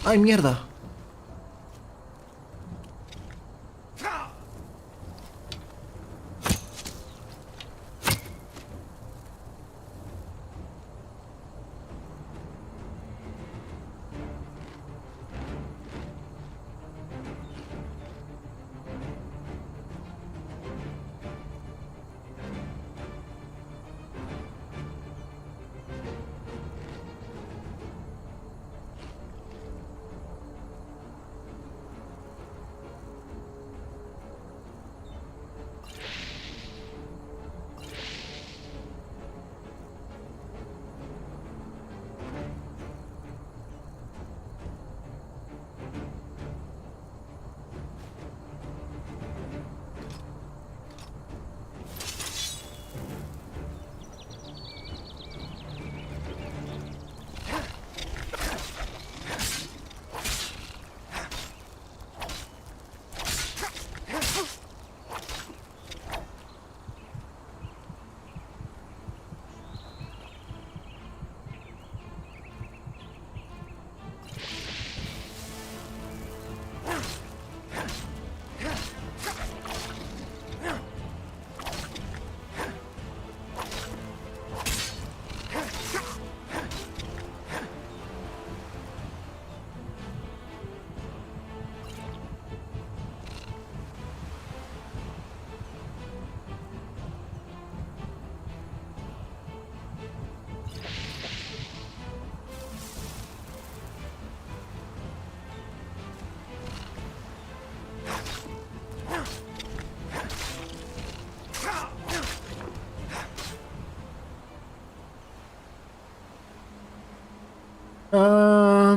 ¡Ay, mierda!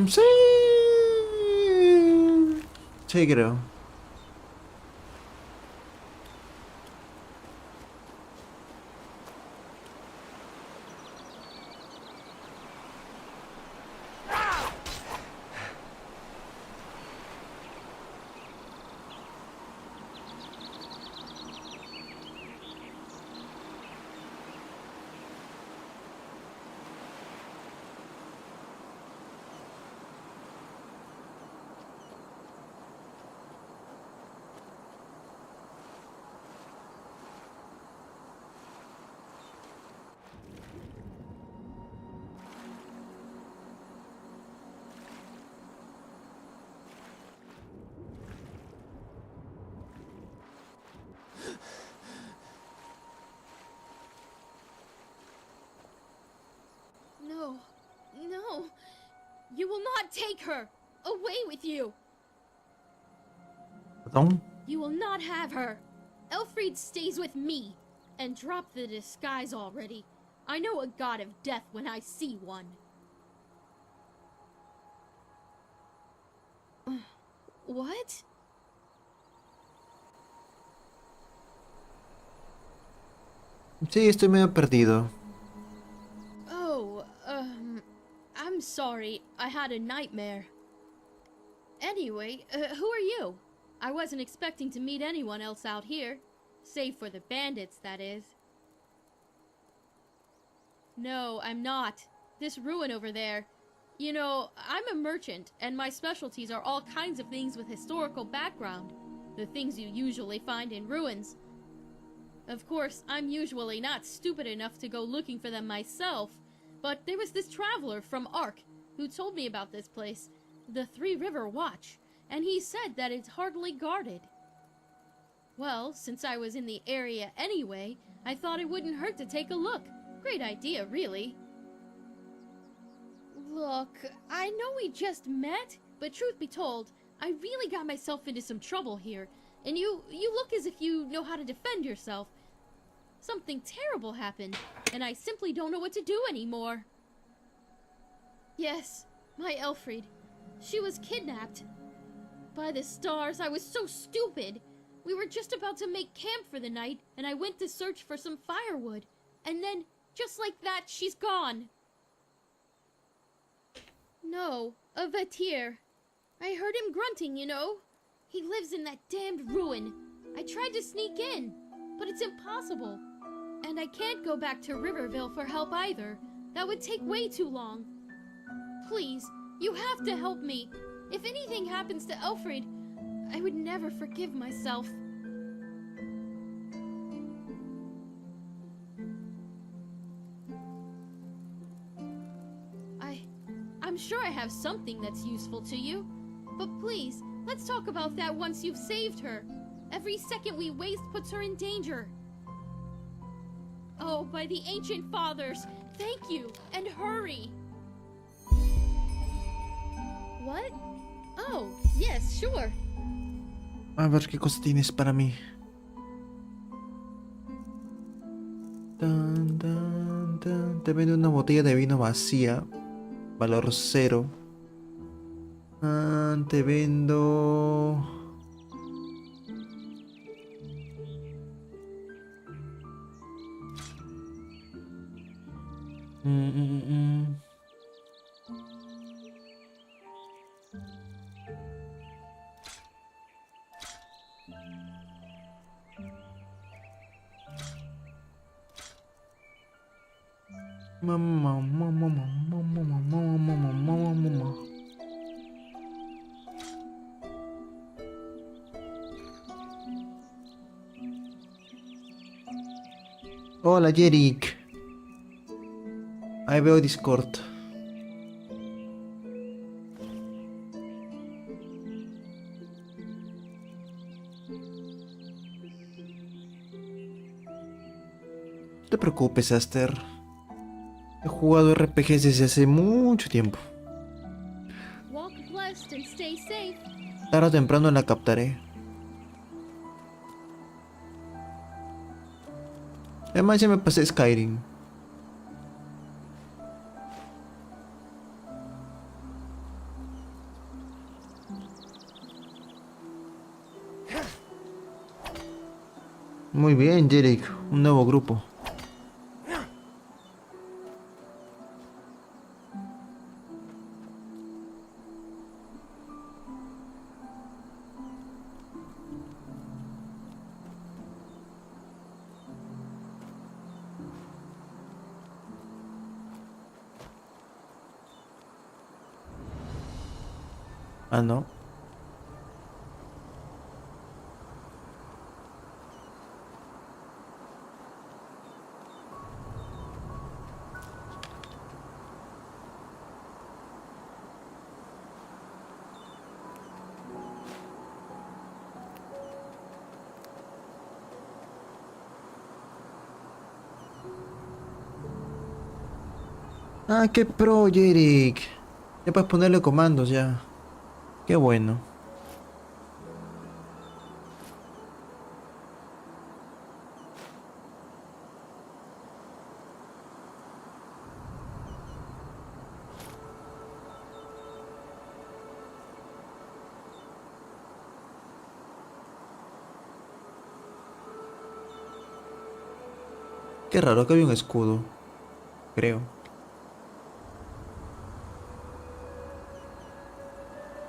Sí. Sí, creo. not take her! Away with you! ¿Perdón? You will not have her. Elfried stays with me. And drop the disguise already. I know a god of death when I see one. What? Sí, estoy medio perdido. Oh, I'm sorry. I had a nightmare. Anyway, who are you? I wasn't expecting to meet anyone else out here. Save for the bandits, that is. No, I'm not. This ruin over there. You know, I'm a merchant, and my specialties are all kinds of things with historical background. The things you usually find in ruins. Of course, I'm usually not stupid enough to go looking for them myself, but there was this traveler from Ark who told me about this place, the Three River Watch, and he said that it's hardly guarded. Well, since I was in the area anyway, I thought it wouldn't hurt to take a look. Great idea, really. Look, I know we just met, but truth be told, I really got myself into some trouble here, and you look as if you know how to defend yourself. Something terrible happened, and I simply don't know what to do anymore. Yes, my Elfried. She was kidnapped. By the stars, I was so stupid. We were just about to make camp for the night, and I went to search for some firewood. And then, just like that, she's gone. No, a Vatir. I heard him grunting, you know. He lives in that damned ruin. I tried to sneak in, but it's impossible. And I can't go back to Riverville for help either. That would take way too long. Please, you have to help me. If anything happens to Elfried, I would never forgive myself. I'm sure I have something that's useful to you. But please, let's talk about that once you've saved her. Every second we waste puts her in danger. Oh, by the ancient fathers, thank you, and hurry. What? Oh, yes, sure. A ver qué cosa tienes para mí. Tan, tan, tan. Te vendo una botella de vino vacía. Valor 0. Te vendo... Mamá, mamá, mamá, mamá, mamá, mamá, mamá. Hola, Jerick. Ahí veo Discord. No te preocupes, Aster. He jugado RPGs desde hace mucho tiempo. Tarde o temprano la captaré. Además ya me pasé Skyrim. Muy bien, Jerick. Un nuevo grupo. Ah, no. Ah, qué pro, Jerick. Ya puedes ponerle comandos ya. Qué bueno. Qué raro que había un escudo. Creo.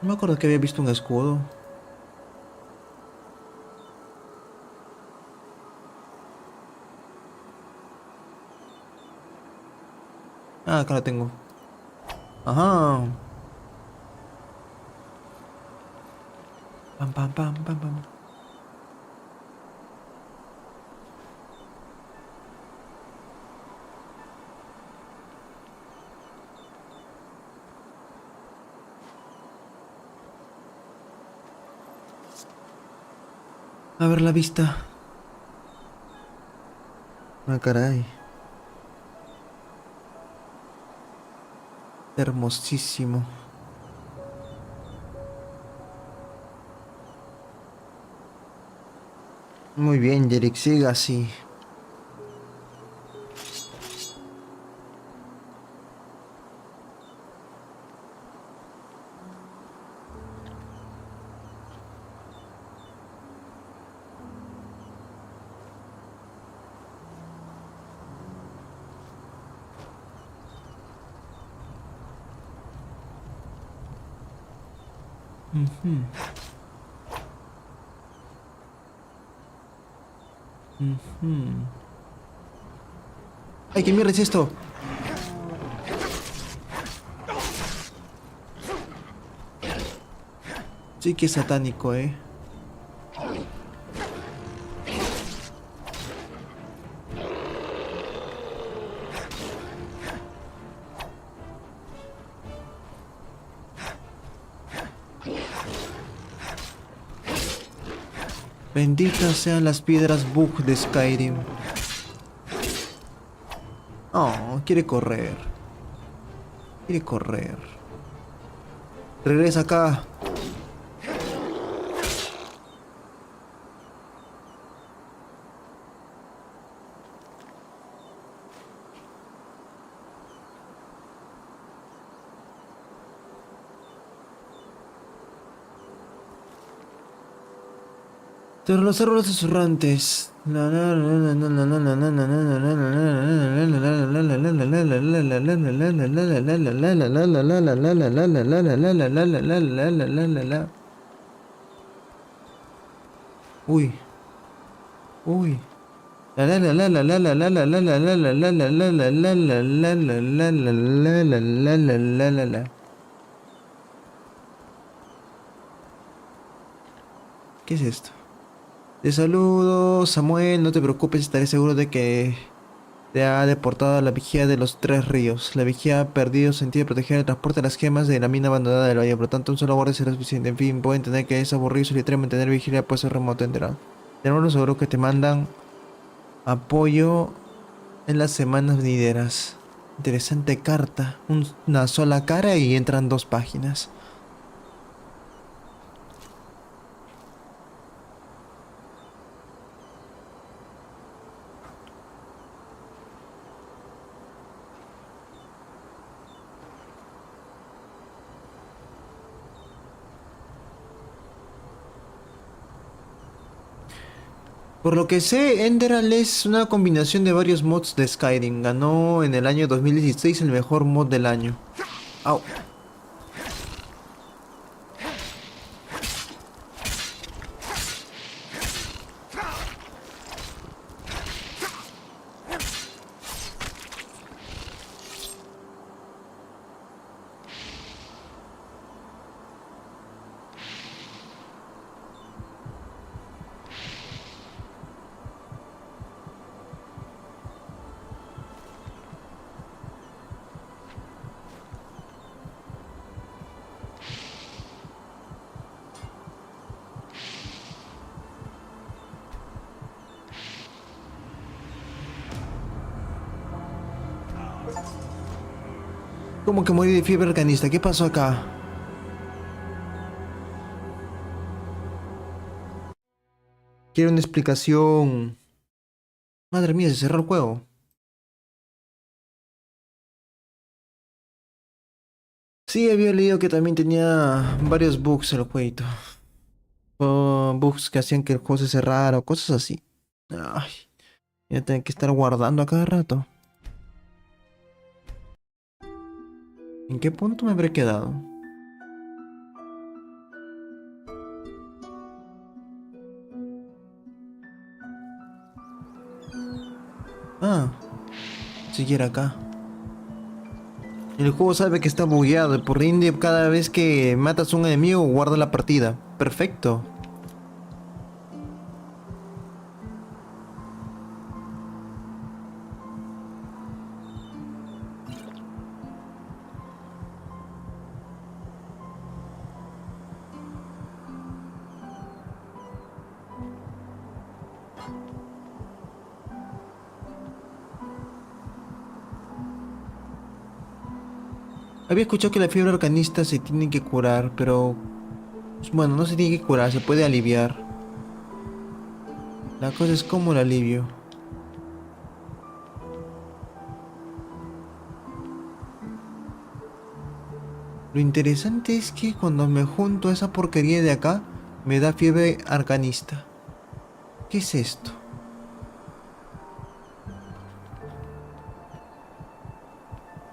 No me acuerdo que había visto un escudo. Ah, acá lo tengo. Ajá. Pam, pam, pam, pam, pam. A ver la vista. Ah, caray. Hermosísimo. Muy bien, Yerick, siga así. Ujú. Ujú. ¡Ay, qué mierda es esto! Sí que es satánico, ¿eh? Benditas sean las piedras bug de Skyrim. Oh, quiere correr. Quiere correr. Regresa acá. Tras los árboles susurrantes. Uy. Uy. ¿Qué es esto? Te saludo, Samuel, no te preocupes, estaré seguro de que te ha deportado a la vigía de los tres ríos. La vigía ha perdido sentido de proteger el transporte de las gemas de la mina abandonada del valle, por lo tanto un solo guardia será suficiente. En fin, puedo entender que es aburrido y solitario mantener vigilia puede ser remoto enterado. Tenemos seguro que te mandan apoyo en las semanas venideras. Interesante carta, una sola cara y entran 2 páginas. Por lo que sé, Enderal es una combinación de varios mods de Skyrim. Ganó en el año 2016 el mejor mod del año. Au. ¿Cómo que morí de fiebre organista? ¿Qué pasó acá? Quiero una explicación. Madre mía, se cerró el juego. Sí, había leído que también tenía varios bugs el jueguito. O bugs que hacían que el juego se cerrara o cosas así. Ay, ya tengo que estar guardando a cada rato. ¿En qué punto me habré quedado? Ah, siguiera acá. El juego sabe que está bugueado y por ende cada vez que matas a un enemigo guarda la partida. Perfecto. Había escuchado que la fiebre organista se tiene que curar, pero... pues, bueno, no se tiene que curar, se puede aliviar. La cosa es cómo el alivio. Lo interesante es que cuando me junto a esa porquería de acá, me da fiebre arcanista. ¿Qué es esto?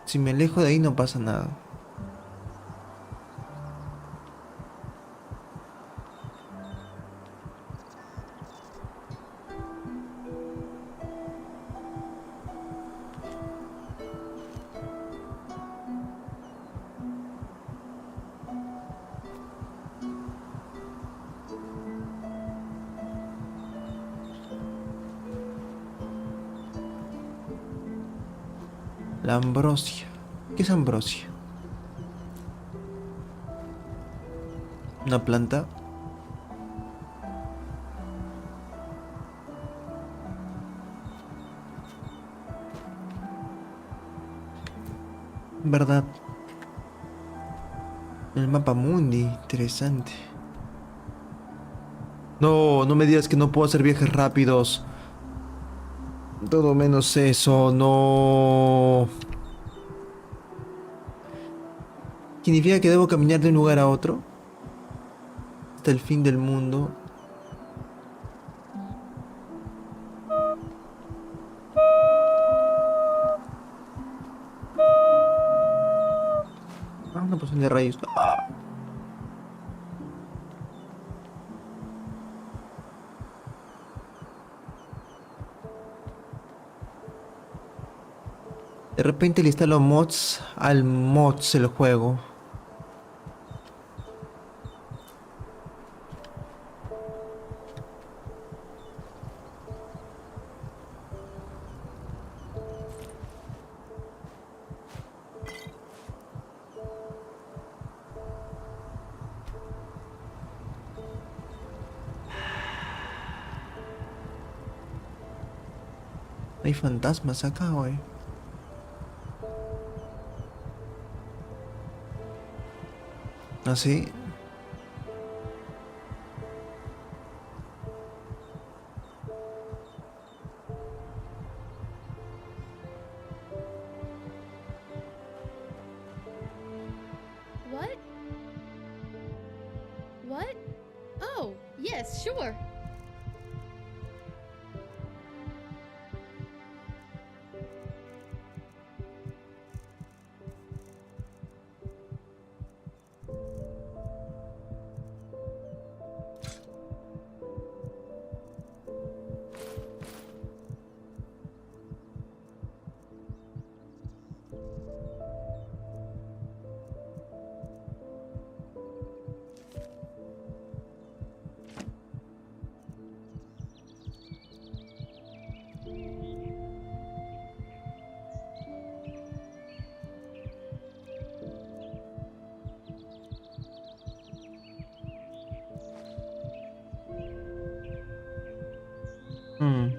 Si me alejo de ahí no pasa nada. La ambrosia. ¿Qué es ambrosia? ¿Una planta? ¿Verdad? El mapa mundi, interesante. No, no me digas que no puedo hacer viajes rápidos. Todo menos eso, no. ¿Significa que debo caminar de un lugar a otro? Hasta el fin del mundo. Ah, una poción de rayos. Ah. De repente le instalo mods al mods el juego. Hay fantasmas acá, güey. ¿Ah, sí? What? What? Oh, yes, sure. Hmm.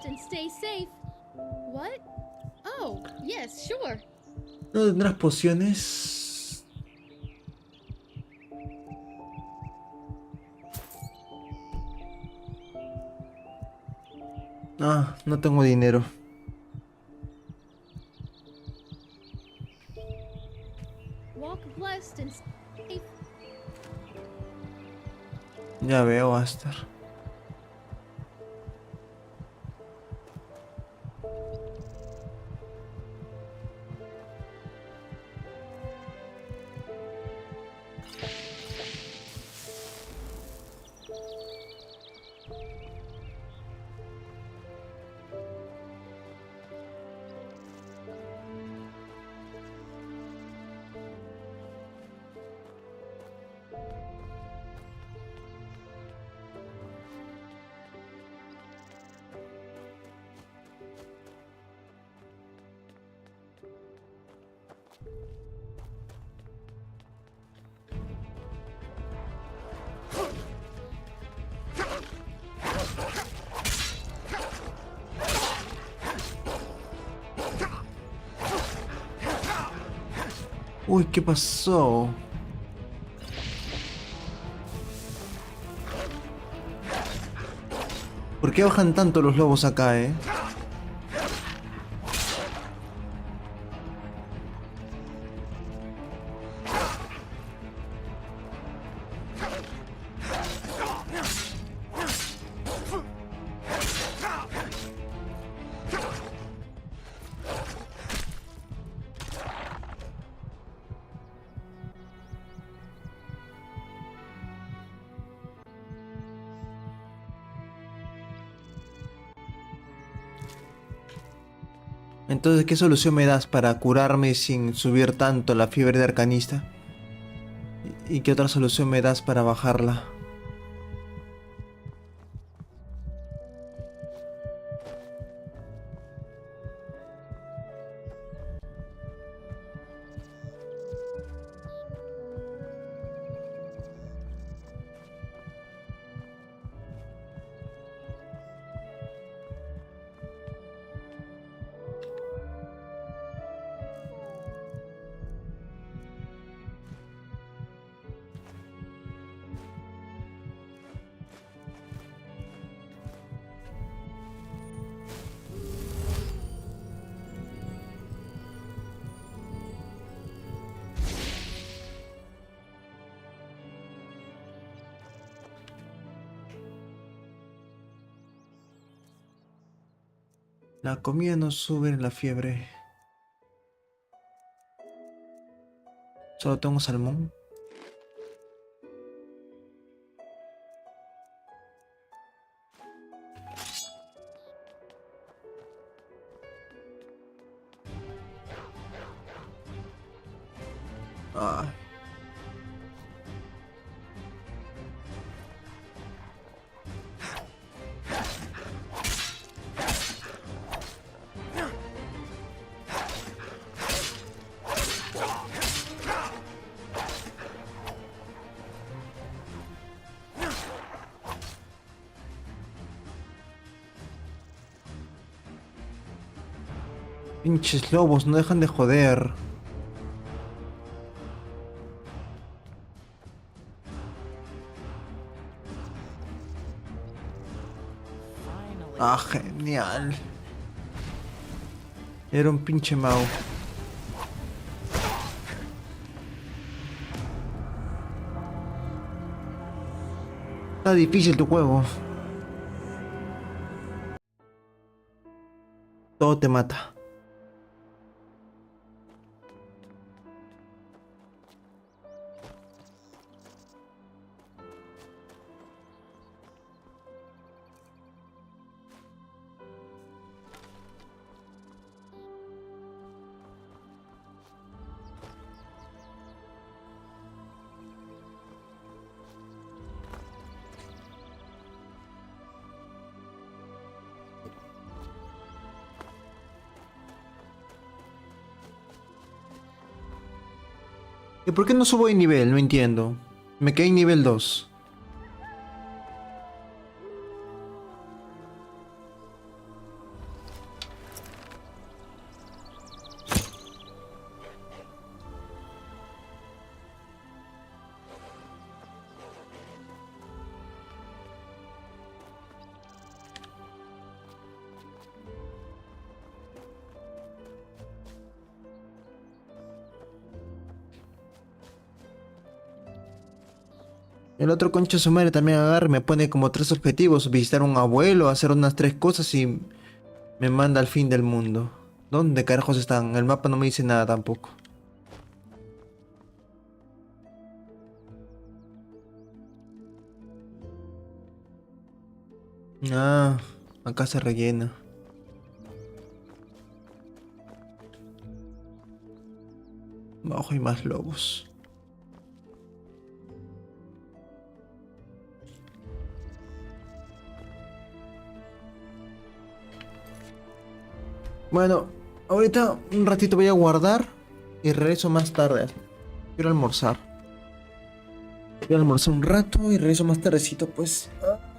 and stay safe. What? Oh, yes, sure. ¿No tendrás pociones? Ah, no tengo dinero. Walk blessed and safe. Ya veo, Aster. Uy, ¿qué pasó? ¿Por qué bajan tanto los lobos acá, eh? Entonces, ¿qué solución me das para curarme sin subir tanto la fiebre de arcanista? ¿Y qué otra solución me das para bajarla? La comida no sube en la fiebre. Solo tengo salmón. Ah. Pinches lobos, no dejan de joder. Ah, genial. Era un pinche Mau. Está difícil tu juego. Todo te mata. ¿Y por qué no subo de nivel? No entiendo. Me quedé en nivel 2. El otro concha su madre también agarra y me pone como 3 objetivos. Visitar a un abuelo, hacer unas 3 cosas y me manda al fin del mundo. ¿Dónde carajos están? El mapa no me dice nada tampoco. Ah, acá se rellena. Abajo hay más lobos. Bueno, ahorita un ratito voy a guardar y regreso más tarde. Quiero almorzar. Quiero almorzar un rato y regreso más tardecito, pues.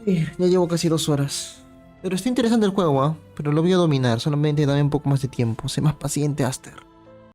Ay, ya llevo casi 2 horas. Pero está interesante el juego, ¿ah? Pero lo voy a dominar, solamente dame un poco más de tiempo. Sé más paciente, Aster.